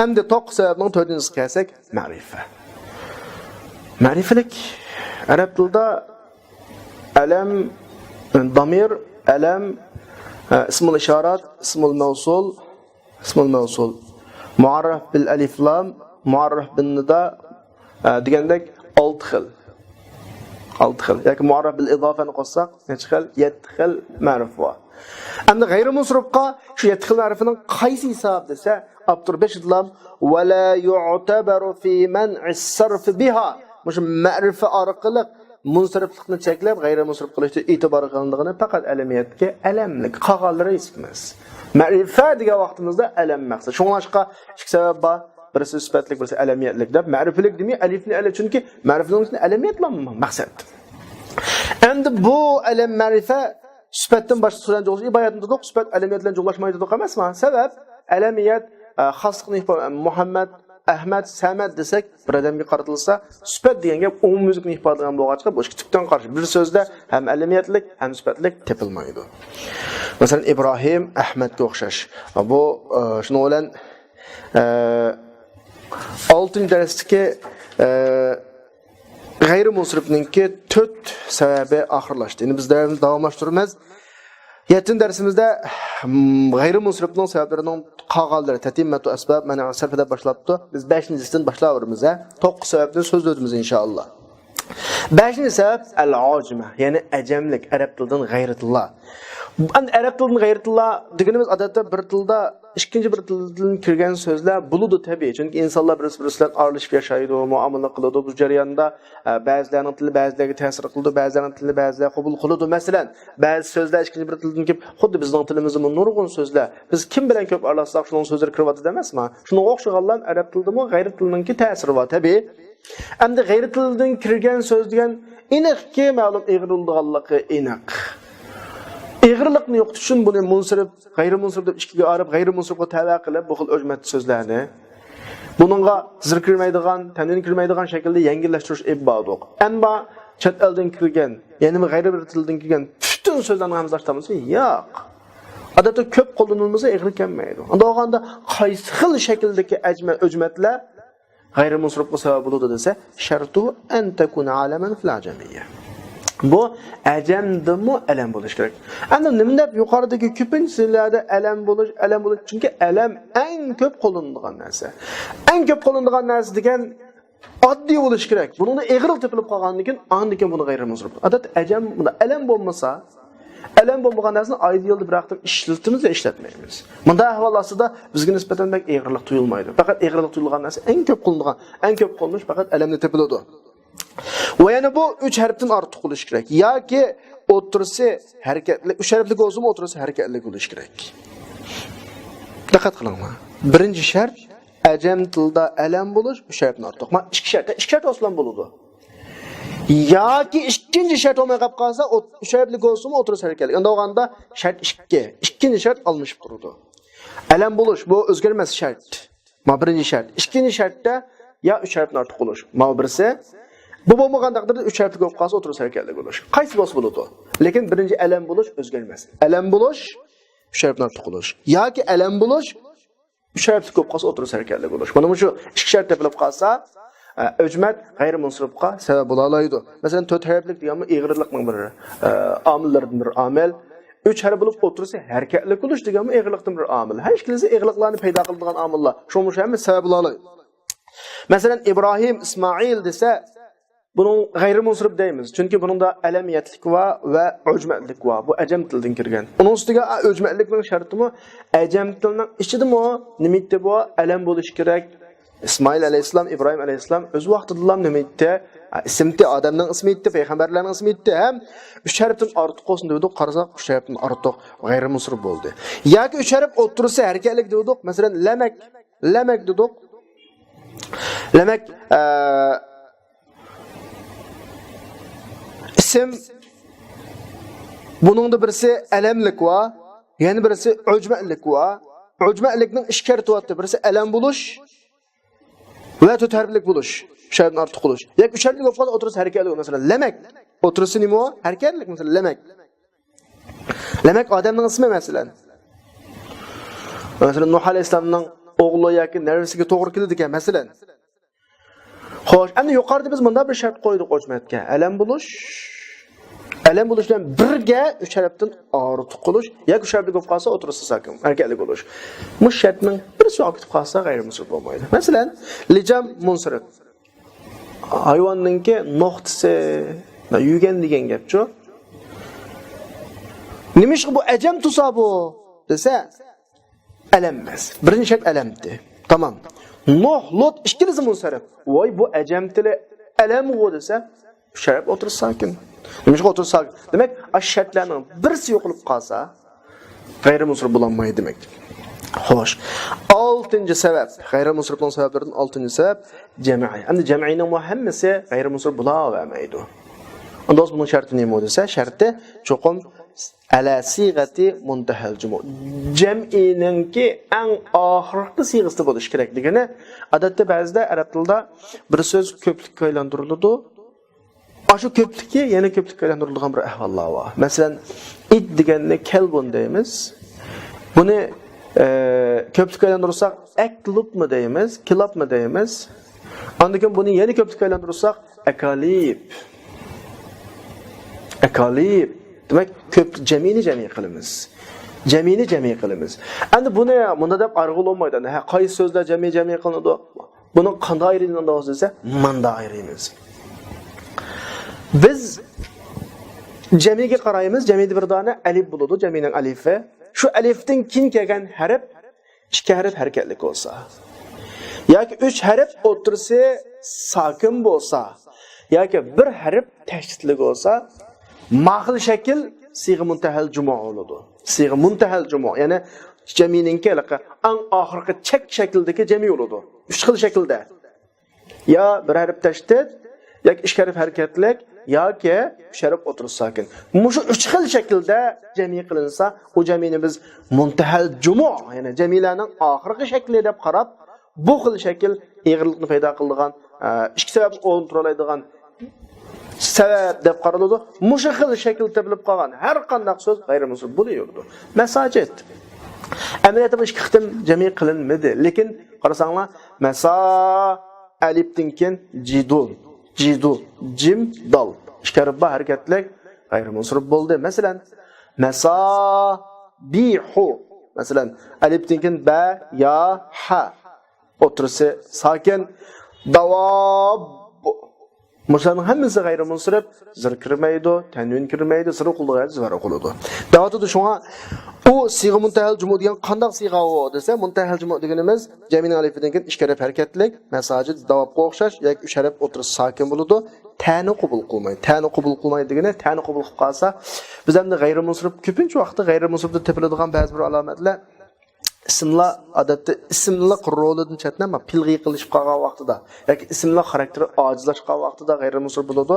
endi 9 sababning 4-siga kelsak, ma'rifa. Ma'rifalik arab tilida alam, damir, alam, ismul isharat, ismul mavsul, muarraf bil alif lam, muarraf bin nida degandek 6 xil. 6 xil. Yoki muarraf bil idofani qo'shsak, necha xil? 7 xil ma'rif bor. Endi g'ayri munsiribqa shu 7 xil ma'rifining qaysi hisob desa, Abdur Beshidlam va la yu'tabaru fi man'i sarf biha. Mush ma'rifa orqali munsiriblikni cheklab, g'ayri munsirib qilishda e'tibor qilinadigan faqat alamiyatga alamlik qog'onlari ismiz. Ma'rifa degan vaqtimizda alam maqsad. Shuningcha ikki sabab bor. Birisi sifatlik, birisi alamiyatlik deb. Ma'rifalik demay, alifni ala chunki ma'rifaning alamiyatlanma maqsad. Endi bu alam ma'rifa sifatdan boshqa so'zdan jo'g'lash iboratida yo'q, sifat alamiyat bilan jo'g'lashmaydi deb emasmi? Sabab alamiyat xoslikni Muhammad, Ahmad, Samad desak, bir odamga qaratilsa, sifat degan gap umumiylikni ifodalagan bo'lg'achqa bu ikki tipdan qarshi bir so'zda ham alamiyatlik, ham sifatlik tepilmaydi. Masalan, Ibrohim Ahmadga o'xshash. Bu shuni bilan 6. dersdeki gayrimunsirifninki 4 sebebi ahırlaştı. Yani biz dersimiz davamlaştırmaz. 7. dersimizde gayrimunsirifning sebeplerining qolganlari tatimatu asbab mana sarfida boshlabdi. Biz 5-sidan boshlayveramiz. 9 sababni so'zlaymiz inshaalloh. 5-sabab al-ajma, ya'ni ajamlik, arab tilidan g'ayratullah. Arab tilidan g'ayratullah deganimiz odatda bir tilda ikkinchi bir tildan kirgan so'zlar bo'ladi tabiiy. Chunki insonlar bir-biri bilan aralashib yashaydi, muomala qiladi. Bu jarayonda ba'zilarning tili ba'zilarga ta'sir qiladi, ba'zilarning tili ba'zilar qabul qiladi. Masalan, ba'zi so'zlar ikkinchi bir tildan kelib, xuddi bizning tilimizda nurg'un so'zlar. Biz kim bilan ko'p aralashsak, shuning so'zlar kiryapti emasmi? Shunga o'xshaganlar arab tilidami g'ayrat tilininki ta'siri bor tabiiy. Endi g'ayrat tilidan kirgan so'z degan aniqki ma'lum ig'rilganligi aniq. Eğrilikni yo'qotish uchun buni munsirif, g'ayrimunsirif deb ikkiga ayirib, g'ayrimunsirifga tava qilib bu xil o'jmat so'zlarni buningga zir kirmaydigan, tanvin kirmaydigan shaklda yengillashtirish ibodat. Ammo chet eldan kirgan, ya'ni g'ayri bir tildan kirgan butun so'zlarni hamzashtiramiz. Yo'q. Odatda ko'p qo'llanilmasa egri kelmaydi. Unda olganda qaysi xil shakldagi o'jmatlar g'ayrimunsirifga sabab bo'ladi desa, shartu an takuna alaman fil ajamiyya. Bu ajamdimi alam bo'lish kerak. Ana nima deb yuqoridagi ko'pincha so'zlarda alam bo'lish, chunki alam eng ko'p qo'llanilgan narsa. Eng ko'p qo'llanilgan narsa degan oddiy bo'lish kerak. Buni eg'ril tepilib qolgandan keyin andikan buni g'ayrimunsirif. Odat ajam bunda alam bo'lmasa, alam bo'lmagan narsani idealda biraqtim ishlatamiz va ishlatmaymiz. Bunda ahvol ostida bizga nisbatan eg'irlik tuyulmaydi. Faqat eg'irlik tuyulgan narsa eng ko'p qo'llanilgan, eng ko'p qo'llanish faqat alamda tepiladi. Ve yani bu 3 harften artık oluş gerek. Ya ki otursa hareketli, 3 harfli olsun otursa hareketli oluş gerek. Dikkat kılın mı? Birinci şart acem tilda alam buluş, 3 harften artık. Ma iki şart olsun buludu. Ya ki ikinci şart olmaya kap kalsa 3 harfli olsun otursa hareketli. Yani o anda şart 2. İkinci şart almış kurudu. Alam buluş bu özgürmez şart. Ma birinci şart. İkinci şartta ya 3 harften artık oluş. Ma birisi bu bo'lmagan taqdirda 3 harfli ko'p qolsa o'tirish harakatli bo'lish. Qaysi bo'lsa bo'ladi. Lekin birinchi alam bo'lish o'zgarmas. Alam bo'lish 3 harfdan ortiq bo'lish yoki alam bo'lish 3 harfli ko'p qolsa o'tirish harakatli bo'lish. Mana shu ikki shart tepilib qolsa, o'jmat g'ayrimunsirifga sabab bo'la oladi. Masalan, 4 harflik deganmi eg'irlikning bir omillardan bir omil. 3 harf bo'lib o'tirsa harakatli bo'lish deganmi eg'irlikdan bir omil. Har ikkisi eg'irliklarni paydo qiladigan omillar. Shuning ham sabab bo'la oladi. Masalan, İbrahim, İsmail desa bunun g'ayrimunsirif deymiz. Chunki buningda alamiyatlik va o'jmatlik va bu ajam tildan kirgan. Uning ustiga o'jmatlikning shartimi ajam tilining ichidami nimitda bu alam bo'lish kerak. İsmail alayhissalom, İbrahim alayhissalom o'z vaqtida nimitda ismti odamning ismi etdi, payg'ambarlarning ismi etdi. Ham 3 harfdan ortiq olsin dedik, qarasak 3 harfdan ortiq g'ayrimunsirif bo'ldi. Yoki 3 harf o'tirsa harakatlik dedik. Masalan, lamak dedik. Lamak isim bunun da birisi alamlik va, yani birisi o'jmatlik va. O'jmatlikning ikki karti bo'lyapti. Birisi alam bo'lish va 4 harflik bo'lish. Shartdan ortiq bo'lish. Yoki 3 harflik bo'lib qolsa o'tirsa harakatli. Masalan, lamak. O'tirsa nima? Harakatlik. Masalan, lamak. Lamak odamning ismi masalan. Masalan, Nuh alayhisalomning o'g'li yoki narvisiga to'g'ri keldi ekan masalan. Xo'sh, endi yuqorida biz bunda bir shart qo'ydik o'jmatga. Alam bo'lish bilan birga 3 harfdan ortiq bo'lish yoki 3 harfli bo'lib qolsa o'tirsa sakin, harakatli bo'lish. Bu shartning birisi o'qitib qolsa g'ayrimunsirif bo'lmaydi. Masalan, lijam munsirif. Hayvonninki nuqtasi, yugan degan gapchi. Nimish bu ajam tusa bu desa alam emas. Birinchi shart alamdi. Tamam. Nuh, Lut ikkilisi munsirif. Voy bu ajam tili alam u desa, sharab o'tirsa sakin. Nimish o'tirsa sakin. Demak, ash-shartlarning birisi yo'qolib qolsa, g'ayrimunsirif bo'lmaydi demak. Xo'sh. 6-chi sabab, g'ayrimunsirifning sabablaridan 6-chi sabab jam'i. Endi jam'ining muhammasi g'ayrimunsirif bo'la olmaydi. Unda buning sharti nima desa, sharti cho'qim ala sig'ati muntahal jumu. Jam'iningki eng oxirgi siyg'asida bo'lish kerakligini odatda ba'zida arab tilida bir so'z ko'plikka aylantiriladi. Shu ko'plikka yana ko'plikka aylantirilgan bir ahvollar bor. Masalan, it deganni kelbun deymiz. Buni Köpçük aylandırırsak eklub mu deyimiz, kilab mı deyimiz? Andıkın bunu yeni köpçük aylandırırsak ekalib. Ekalib. Demek cemini kılımız. Cemini kılımız. Endi bunu ya, bunda da argıl olmaydı. Ha, qaysi sözler cemi kılındı? Bunun qanday ayrılığından da olsa, manda ayrıyız. Biz cemiga qaraymiz, cemida bir dona alif bo'ladi, cemining alifi. Shu alifdan keyin kelgan harf ikki harf harakatli bo'lsa yoki 3 harf o'tirsa sokin bo'lsa yoki bir harf tashdidli bo'lsa, mahil shakl sig'i muntahal jumo bo'ladi. Sig'i muntahal jumo, ya'ni cemining kelaqa eng oxirgi chek shakldagi jemi bo'ladi. 3 xil shaklda. Ya bir harf tashdid, yoki 2 harf harakatlik yoki sharif o'tirish sokin. Mushu 3 xil shaklda jami qilinsa, u jamini biz muntahal jumo, ya'ni jamilarning oxirgi shakli deb qarab, bu xil shakl ig'irlikni paydo qiladigan, ikki sabab o'ltiroladigan sabab deb qaraladi. Mushu xil shakl topilib qolgan har qanday so'z g'ayrimunsib bo'laverdi. Masajid amaliyotda bu ikki qitim jami qilinmadi, lekin qarasanglar, masa alifdan keyin jidul, jim, dal. İşkaribba hareketlik gayrimunsirib bo'ldi. Masalan, masabihu. Masalan, alifdan keyin ba, ya, ha. O'tirsa sakin, davab. Mushlarning hammasi gayrimunsirib, zir kirmaydi, tanvin kirmaydi, sir o'qiladi, zvara o'qiladi. Davotda shunga u sig'i muntahal jumu degan qanday sig'a o desa, muntahal jumu deganimiz jamining alifidan keyin 2 harf harakatlik, masajid davobga o'xshash yoki 3 harf o'tirish sokin bo'ladi. Ta'ni qabul qilmaydi. Ta'ni qabul qilmaydi degani, ta'ni qabul qilib qolsa, biz hamda g'ayrimunsirib ko'pincha vaqtda g'ayrimunsiribda topiladigan ba'zi bir alomatlar ismlar odatda ismlar rolidan chetnama pilg'i qilishib qolgan vaqtida yoki ismlar xarakteri ojizlashgan vaqtida g'ayrimunsirib bo'ladi.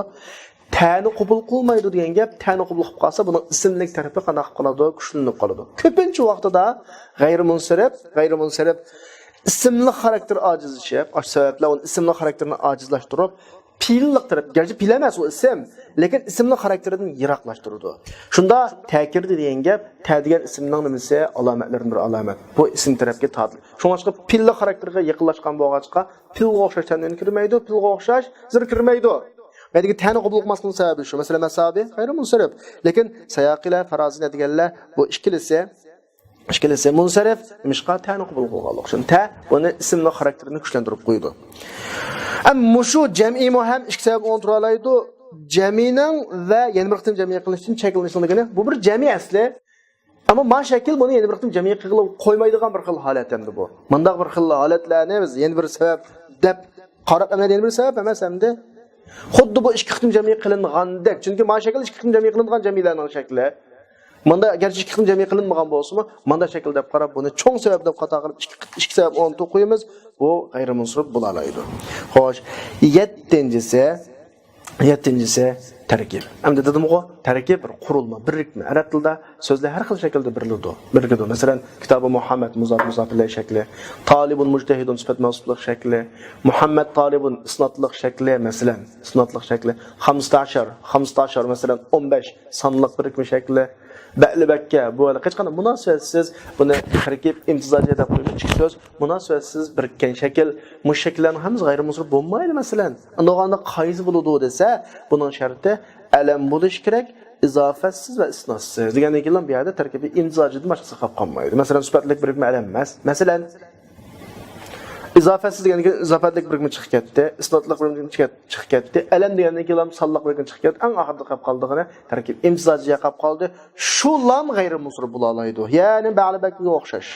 Ta'ni qabul qilmaydi degan gap, ta'ni qabul qilib qolsa, buning ismlik tarafi qanday qilib qoladi, kuchlanib qoladi. Ko'pincha vaqtida g'ayrimunsirib ismli xarakter ojizlashib, shu sabablar uni ismli xarakterini ojizlashtirib, pillik taraf, gerçi pil emas o ism, lekin ismli xarakteridan yiroqlashtiradi. Shunda ta'kir degan gap, ta degan ismning nimasi alomatlaridan bir alomat. Bu ism tarafga ta'dil. Shunga pilli xarakterga yaqinlashgan bo'lg'achqa, pilga o'xshashdan kirmaydi, pilga o'xshash zir kirmaydi. Medagi ta'ni qabul qilmasning sababi shu. Masalan, masabi g'ayrimunsirib, lekin sayaqila, farazina deganlar bu ishkilasi munsarif, mishqa ta'ni qabul qilganlik. Shunda buni ismli xarakterini kuchlantirib qo'ydi. Ammo shu jam'i ham ikki sabab o'ntira oladi. Jamining va yana bir qitim jami qilish uchun shakllanishligini bu bir jami asli. Ammo ma shakl buni yana bir qitim jami qilib qo'ymaydigan bir xil holat endi bu. Mundaq bir xil holatlarni biz yana bir sabab deb qarab, yana bir sabab emas hamda xuddi bu ikki qitim jami qilingandek. Chunki ma shakl ikki qitim jami qilingan jamilarning shakli. Manda gerçi ikki qitim jami qilinmagan bo'lsa-mu, manda shakl deb qarab buni cho'ng sabab deb qata qilib ikki sabab o'nta qo'yamiz. Bu g'ayrimunsirib bo'la oladi. Xo'sh, 7-si tarkib. Endi dedim-ku, tarkib bir qurilma, birikma. Arab tilida so'zlar har xil shaklda birikadi. Masalan, kitobi Muhammad muzof ilayhi shakli, talibun mujtahidun sifat mavsuflik shakli, Muhammad talibun isnotlik shakli, masalan, isnotlik shakli 15 masalan 15 sonliq birikma shakli. Ba'libakka bu hech qanday munosabatsiz buni tarkib imtizoji deb qo'yib ikki so'z munosabatsiz birikkan shakl, mushaklarning hammasi g'ayrimunsirib bo'lmaydi masalan. Undaganda qaysi bo'ladi desa, buning sharti alam bo'lish kerak, izofatsiz va isnotsiz. Degandan keyin bu yerda tarkibiy imtizojidan boshqasi qolib qolmaydi. Masalan, sifatlik birikma alam emas. Masalan, izofatsiz degandan keyin izofatlik birikma chiqib ketdi, isnotlik birikma chiqib ketdi, alam degandan keyin sonliq birikma chiqib ketdi. Eng oxirida qolib qoldig'ini tarkib imtizojiga qolib qoldi. Shu lam g'ayrimunsirib bo'la oladi. Ya'ni ba'libakka o'xshash.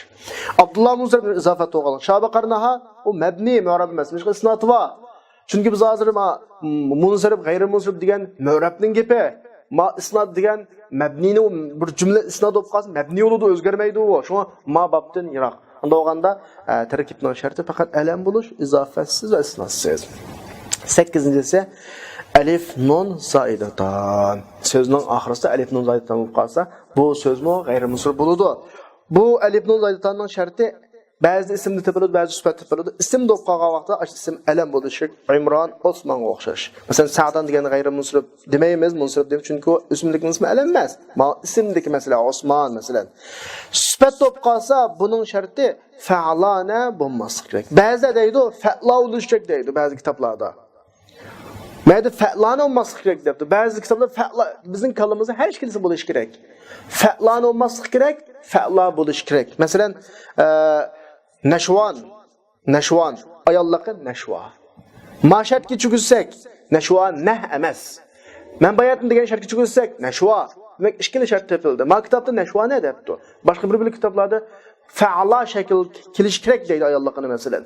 Abdullah munsirib izofat o'g'il. Shabiqarnaha u mabni mu'rab emas, mishqa isnot va. Chunki biz hozir munsirib g'ayrimunsirib degan mu'rabning gapi. Ma isnot degan mabnini bir jumla isnot bo'lib qolsa, mabni bo'ladi, o'zgarmaydi u. Shunga ma babdan yiroq. Unda o'ganda tarkibning sharti faqat alam bo'lish, izofatsiz va isnotsiz. 8-si alif nun zoidatan. So'zning oxirisida alif nun zoidatan bo'lib qolsa, bu so'zmi g'ayrimunsirib bo'ladi. Bu alif nun zoidatanning sharti Ba'zi ismni tepiladi, ba'zi sifat tepiladi. Ism deb qolgan vaqtda isim alam bo'lishi, Imron, Osmonga o'xshash. Masalan, Sa'dan degan g'ayri munsirib demaymiz, munsirib deb chunki ismlikning ismi alam emas. Ismdagi masalan Osmon masalan. Sifat deb qolsa, buning sharti fa'lana bo'lmasligi kerak. Ba'zida deydi, fa'la bo'lishi kerak deydi ba'zi kitoblarda. Mayda fa'lana olmasligi kerak debdi. Ba'zi kitoblarda fa'la bizning kalimimizda hech kimsa bo'lishi kerak. Fa'lana olmasligi kerak, fa'la bo'lishi kerak. Masalan, Nashwan, ayollarga nashwa. Mashartga chuguzsak, nashwa nah emas. Manbayatni degan shartga chuguzsak, nashwa. Demak, ikkala shart topildi. Ma kitobda nashwa ne debdi. Boshqa bir kitoblarda fa'la shakl kelish kerak deydi ayollarga masalan.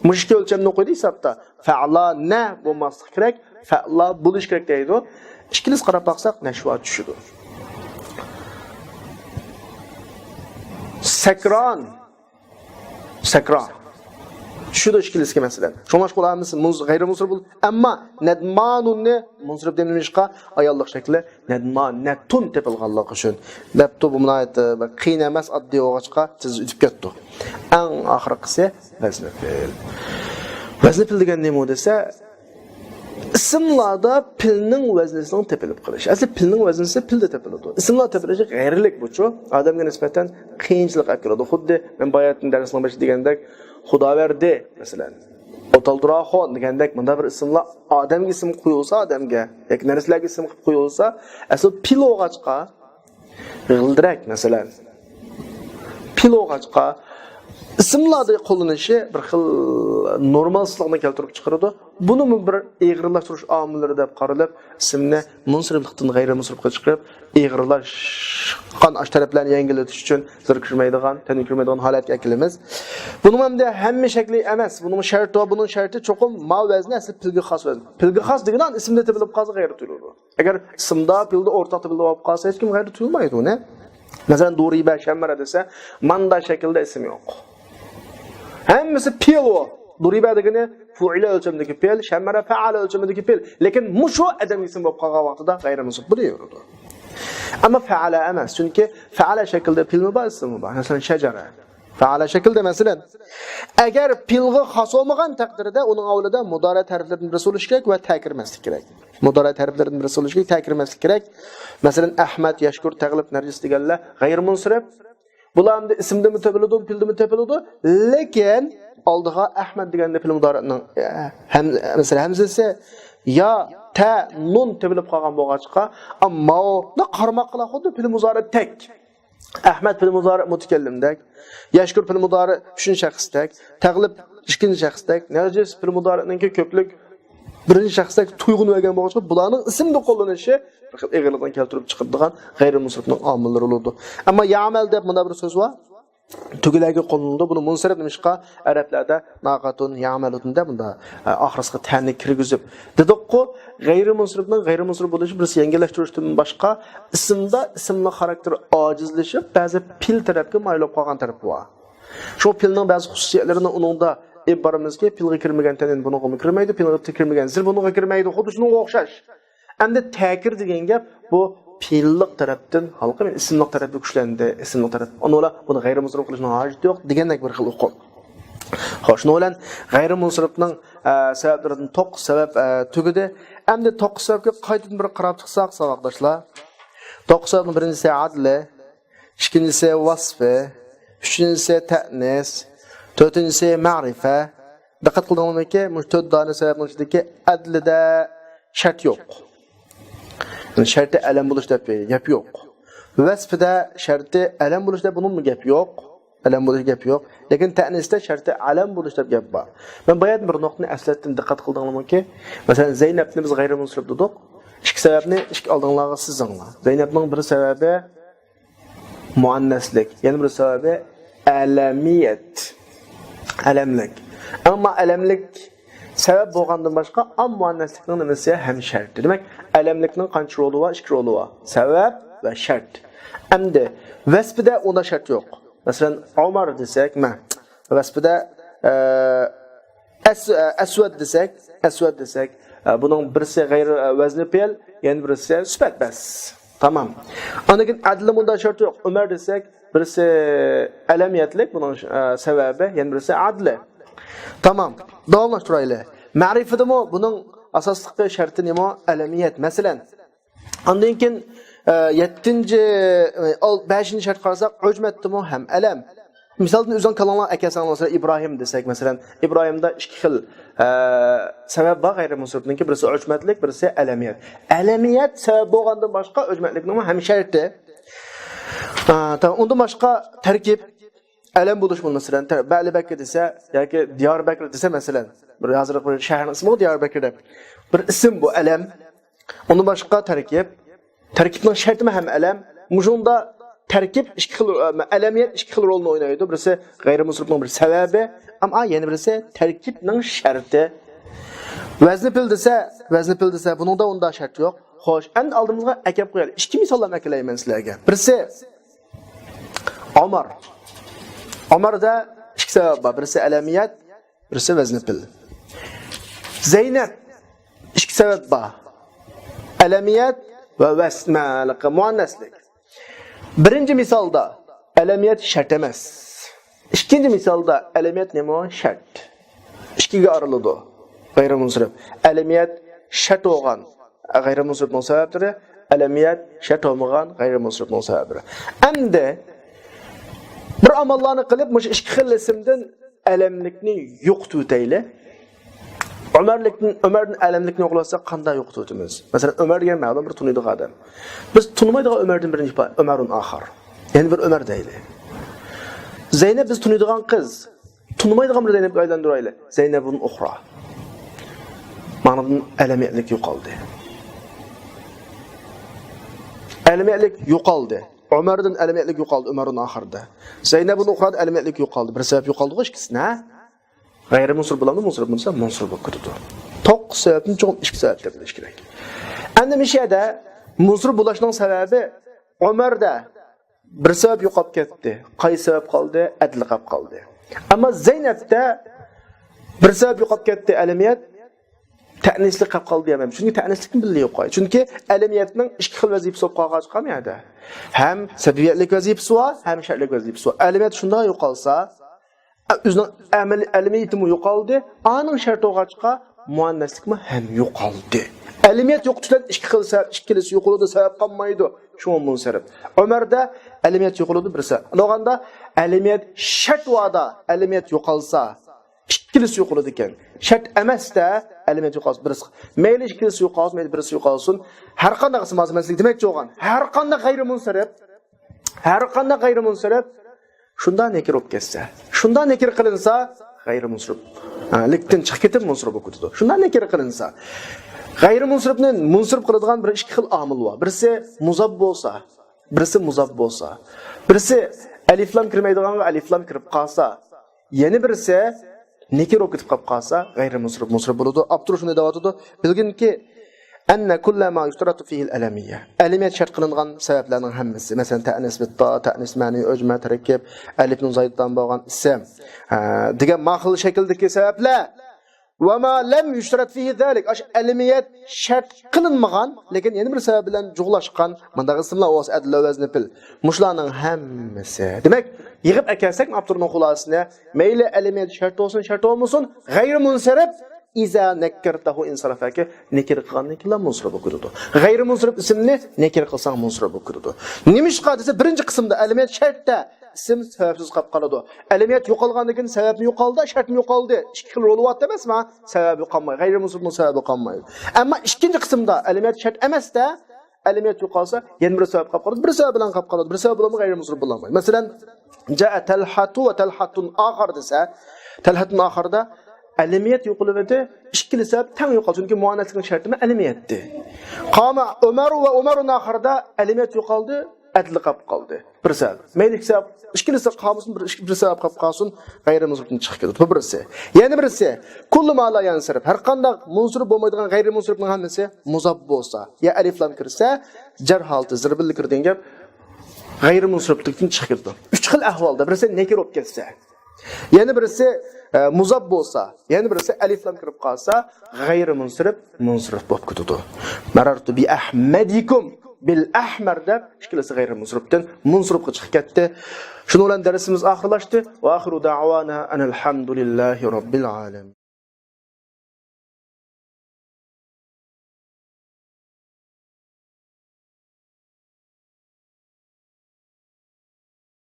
Mushkil o'lchamni qo'ydi hisobda. Fa'la na bo'lmasligi kerak, fa'la bo'lish kerak deydi. Ikkimiz qarab baqsak, nashwa tushidi. Sakron. Shuda ishkilisga masalan. Shomash qo'lamiz g'ayri munsir bo'l. Ammo nadmanunni munsirib demishqa ayollik shakli nadmanatun tepilganlik uchun. Debdi bu munayat qiyin emas oddiy o'g'achqa siz o'tib ketdi. Eng oxirgisi vazni fil. Vazni fil degan nima desa, ismlarda pilning vaznisining tepilib qilish. Asli pilning vaznisi pilda tepiladi. Ismlar tepilishi g'ayrilik bu-chu. Odamga nisbatan qiyinchilik olib keladi. Xuddi men boyatning darsning boshida degandek Xudoverdi masalan. O'taldiroxon degandek bunda bir ismlar odamga ism qo'yilsa odamga, yoki narsalarga ism qilib qo'yilsa, asli pil o'g'achqa g'ildirak masalan. Pil o'g'achqa ismlarda qo'llanishi bir xil normalsizlikni keltirib chiqaradi. Buni bir eg'irlashtirish omillari deb qaralib, ismni munsiriblikdan g'ayri munsiribga chiqarib, eg'irlashgan ash taraflarni yengillatish uchun zirkirmaydigan, tanikirmaydigan holatga kelamiz. Buni hamda hamma shakli emas. Buning sharti cho'qim mal vazni asli pilga xos vazn. Pilga xos degan ismda tepilib qolsa g'ayri tuyuladi. Agar ismda pilda o'rtaqda bilib olib qolsa hech kim g'ayri tuyulmaydi uni. Masalan, Duriba Shammara desa, manda shaklda ism yo'q. Hammasi pil o. Duriba degani fu'ila o'lchamidagi pil, shammara fa'ala o'lchamidagi pil. Lekin mushu adam ism bo'lib qolgan vaqtida g'ayri munsib bo'laveradi. Ammo fa'ala emas, chunki fa'ala shaklda pilmi bor, ismi bor. Masalan, shajara. Fa'ala shaklda masalan, agar pilg'i xos bo'lmagan taqdirda uning avlida mudora tariflaridan birisi bo'lishi kerak va ta'kirmaslik kerak. Mudora tariflaridan birisi bo'lishi kerak, ta'kirmaslik kerak. Masalan, Ahmad, Yashkur, Tag'lib, Narjis deganlar g'ayri munsirib. Bularni ismda mutabiladi, pilda mutabiladi, lekin oldiga Ahmad degan pil mudorining masalan hamzasi ya ta nun tebilib qolgan bo'lg'achqa, ammo da qarmoq qila xuddi pil mudori tek. Ahmad pil mudori mutakallimdak, Yashkur pil mudori uchinchi shaxsdak, Tag'lib ikkinchi shaxsdak, Narjis pil mudorining ko'plik birinchi shaxsdak tuyg'un bo'lgan bo'lg'achqa, bularning ismda qo'llanishi eg'irlikdan keltirib chiqadigan g'ayri munsiribning omillari bo'ladi. Ammo ya'mal deb bunda bir so'z bor. Tugilarga qo'llanildi. Buni munsirib demishqa arablarda naqatun ya'malun deb bunda oxirgi ta'ni kirgizib. Dedik-ku, g'ayri munsirib bo'lishi birisi yengillashtirishdan boshqa ismning xarakteri ojizlashib, ba'zi pil tarafga maylab qolgan tarafi bor. Shu pilning ba'zi xususiyatlarini uningda iboramizga pilga kirmagan tanin bunga kirmaydi, pilga kirmagan zil bunga kirmaydi. Xuddi shunga o'xshash. Endi ta'kir degan gap bu pillik tarafdan xalqi men ismlik tarafga kuchlandi, ismlik taraf. Ular buni g'ayri munsirib qilishning hojati yo'q degandek bir xil o'qib. Xo'sh, nima bilan g'ayri munsiribning sabablaridan 9 sabab tugidi. Endi 9 sababga qaytadan bir qarab chiqsak, saboqdoshlar. 9 sababning birinchisi adli, ikkinchisi vasfi, uchinchisi ta'nis, to'rtinchisi ma'rifa. Diqqat qildingizki, bu 4 dona sababning ichidagi adlida shart yo'q. Sharti alam bo'lish deb gap yo'q. Vasfida sharti alam bo'lish deb bunun gap yo'q. Alam bo'lish gap yo'q. Lekin ta'nisda sharti alam bo'lish deb gap bor. Men bayat bir nuqtani aslatdan diqqat qildingizmi? Masalan, Zaynabni biz g'ayri munsirib dedik. Ikki sababni ikki oldinglarga sizinglar. Zaynabning bir sababi muannaslik, yana bir sababi alamiyat. Alamlik. Ammo alamlik sabab bo'lgandan boshqa am muannaslikning nimasi ham shart. Demak, alamlikning qancha roli bor? 2 roli bor. Sabab va shart. Endi vasfida unda shart yo'q. Masalan, Umar desak, vasfida aswad desak, buning birisi g'ayri vazni fe'l, yana birisi sifat bas. Tamam. Anakin adli bunda shart yo'q. Umar desak, birisi alamiyatlik bunun sebebi, yani birisi adli. Tamam. Davamlaştıraylı. Ma'rifatımı bunun asaslıklı şartı nemo alamiyat. Mesela ondan keyin 5-ci şart qarasak ujmatdimi ham alam. Misaldan o'zing kalanlar akasan olsa İbrahim desek mesela İbrahimda ikki xil sabab bor g'ayrimusrifniki, birisi ujmatlik, birisi alamiyat. Alamiyat sabab bo'lgandan boshqa ujmatlikning ham sharti. Tamam, undan boshqa tarkib alam bo'lish bo'lmasadan Ba'libakr desa yoki Diyarbakr desa mesela bir hozirgi bir shaharning ismi Diyarbakr. Bir ism bu alam. Undan boshqa tarkib. Tarkibning sharti ham alam. Mujunda tarkib ikki xil alamiyat ikki xil rolni o'ynaydi. Birisi g'ayrimusrifning bir sababi, ammo yana birisi tarkibning sharti. Vazni pil desa buningda unda shart yo'q. Xo'sh, endi oldimizga akab qo'yaylik. Ikki misollarni akalayman sizlarga. Birisi Omar. Omarda ikki sabab bor. Birisi alamiyat, birisi vazni pil. Zeynep ikki sabab bor. Alamiyat ve vesmalik, muannaslik. Birinci misalda alamiyat şart emas. İkinci misalda alamiyat nemo şart. İkiga ayrıladi. G'ayrimunsirif. Alamiyat şart olgan g'ayrimunsirifning sabablari, alamiyat şart olmagan g'ayrimunsirifning sabablari. Endi bir amallarni qilib, mush ikki xil ismdan alamlikni yo'qotayli. Ömer'nin alamlikni yo'qlasa qanday yo'qotamiz? Masalan, Ömer degan ma'lum bir tuniydigan odam. Biz tunmaydigan Ömer'dan birinchi Ömer'un axir. Yani bir Ömer deyli. Zeynep biz tuniydigan qiz. Tunmaydigan bir Zeynepga aylantirayli. Zeynep'un uxra. Ma'nodan alamiyatlik yo'qoldi. Alamiyatlik yo'qoldi. Ömer'den alamiyatlik yo'qoldi Ömer'un axirida. Zeynep'un uxrada alamiyatlik yo'qoldi. Bir sabab yo'qoldi ikisini, ha? G'ayrimunsir bo'ladi, munsir bo'lsa munsir bo'lib ketadi. To'q sababni cho'q ikki sabab deb bilish kerak. Endi mishada munsir bo'lishning sababi Umarda bir sabab yo'qolib ketdi. Qaysi sabab qoldi? Adli qolib qoldi. Ammo Zeynepda bir sabab yo'qolib ketdi, alamiyat ta'nislik qolib qoldi ham. Chunki ta'nislikni billi yo'q qo'y. Chunki alamiyatning ikki xil vazifasi bo'lib qolgan qolmaydi. Ham sababiyatlik vazifasi va ham shartlik vazifasi. Alamiyat shunday yo'qolsa, o'zining alamiyatimi yo'qoldi, aning sharti o'g'achqa muannaslikmi ham yo'qoldi. Alamiyat yo'qotishdan ikki xil sabab, ikkilisi yo'qoladi, sabab qolmaydi. Shu munsirif. Umarda alamiyat yo'qoladi birisi. O'g'anda alamiyat shart va'da, alamiyat yo'qolsa, ikkilisi yo'qoladi ekan. Shart emasda alamiyat yo'qolsa birisi. Mayli ikkilisi yo'qolsa, mayli birisi yo'qolsin, har qanday qism mazmunlik demakchi o'g'an. Har qanday g'ayrimunsirif shundan nekir bo'lib ketsa, shundan nekir qilinsa g'ayrimunsirif. Likdan chiqib ketib munsirif bo'lib ketadi. Shundan nekir qilinsa, g'ayrimunsirifni munsirif qiladigan bir ikki xil omil bor. Birisi muzab bo'lsa, birisi muzab bo'lsa. Birisi alif lam kirmaydigan va alif lam kirib qolsa, yana birisi nekir bo'lib ketib qolsa g'ayrimunsirif munsirif bo'ladi. Abdur shunday deyotdi. Bilginki anna kullama yustaratu fihi al-alamiyya. Alamiyat shart qilingan sabablarning hammasi, masalan ta'nis bitta, ta'nis ma'ni, ujma, tarakkib, alif nun zayddan bo'lgan ism degan ma'qul shakldagi sabablar va ma lam yushtarat fihi zalik. Alamiyat shart qilinmagan, lekin yana bir sabab bilan jug'lashgan bunda ismlar o'z adl vazni pil. Mushlarning hammasi. Demak, yig'ib akasak Abdurning xulasini, mayli alamiyat shart olsin, shart olmasin, g'ayrimunsirif iza nakkartahu insarafaka nekir qilgandan keyin munsirif bo'ladi. G'ayrimunsirif ismni nekir qilsang munsirif bo'ladi. Nimishqa desa birinchi qismda alamiyat shartda ism sababsiz qolib qoladi. Alamiyat yo'qolgandan keyin sababni yo'qoldi, shartni yo'qoldi. Ikki xil rol bo'lyapti emasmi? Sababi qolmaydi. G'ayrimunsirifning sababi qolmaydi. Ammo ikkinchi qismda alamiyat shart emasda alamiyat yo'qolsa, yana bir sabab qolib qoladi. Bir sabab bilan qolib qoladi. Bir sabab bilan g'ayrimunsirif bo'lmaydi. Masalan, ja'a talhatu va talhatun akhir desa, talhatun akhirda alamiyat yo'qoladi, ikkili sabab tang yo'qoldi. Chunki muannaslikning shartimi alamiyatdi. Qama Umar va Umarun oxirida alamiyat yo'qoldi, adli qolib qoldi. Bir sabab. Maylik sabab, ikkilisi qolmasin, bir sabab qolib qolsin, g'ayrimunsirifdan chiqib ketadi. Bu birisi. Yana birisi, kullu ma la yansirif. Har qanday munsirif bo'lmaydigan g'ayrimunsirifning hammasi muzab bo'lsa, ya alif lam kirsa, jar holati zirbilli kirgan gap g'ayrimunsiriflikdan chiqib ketadi. Uch xil ahvolda, birisi nekir bo'lib ketsa, yana birisi muzab bo'lsa, yana birisi alif lam kirib qolsa, g'ayrimunsirif munsirif bo'lib ketadi. Marartu bi ahmadikum. bil ahmar deb ikkilasi g'ayri munsiribdan munsiribga chiqib ketdi. Shuning bilan darsimiz oxirlashdi. Va axiru da'wana anil hamdulillahi robbil alamin.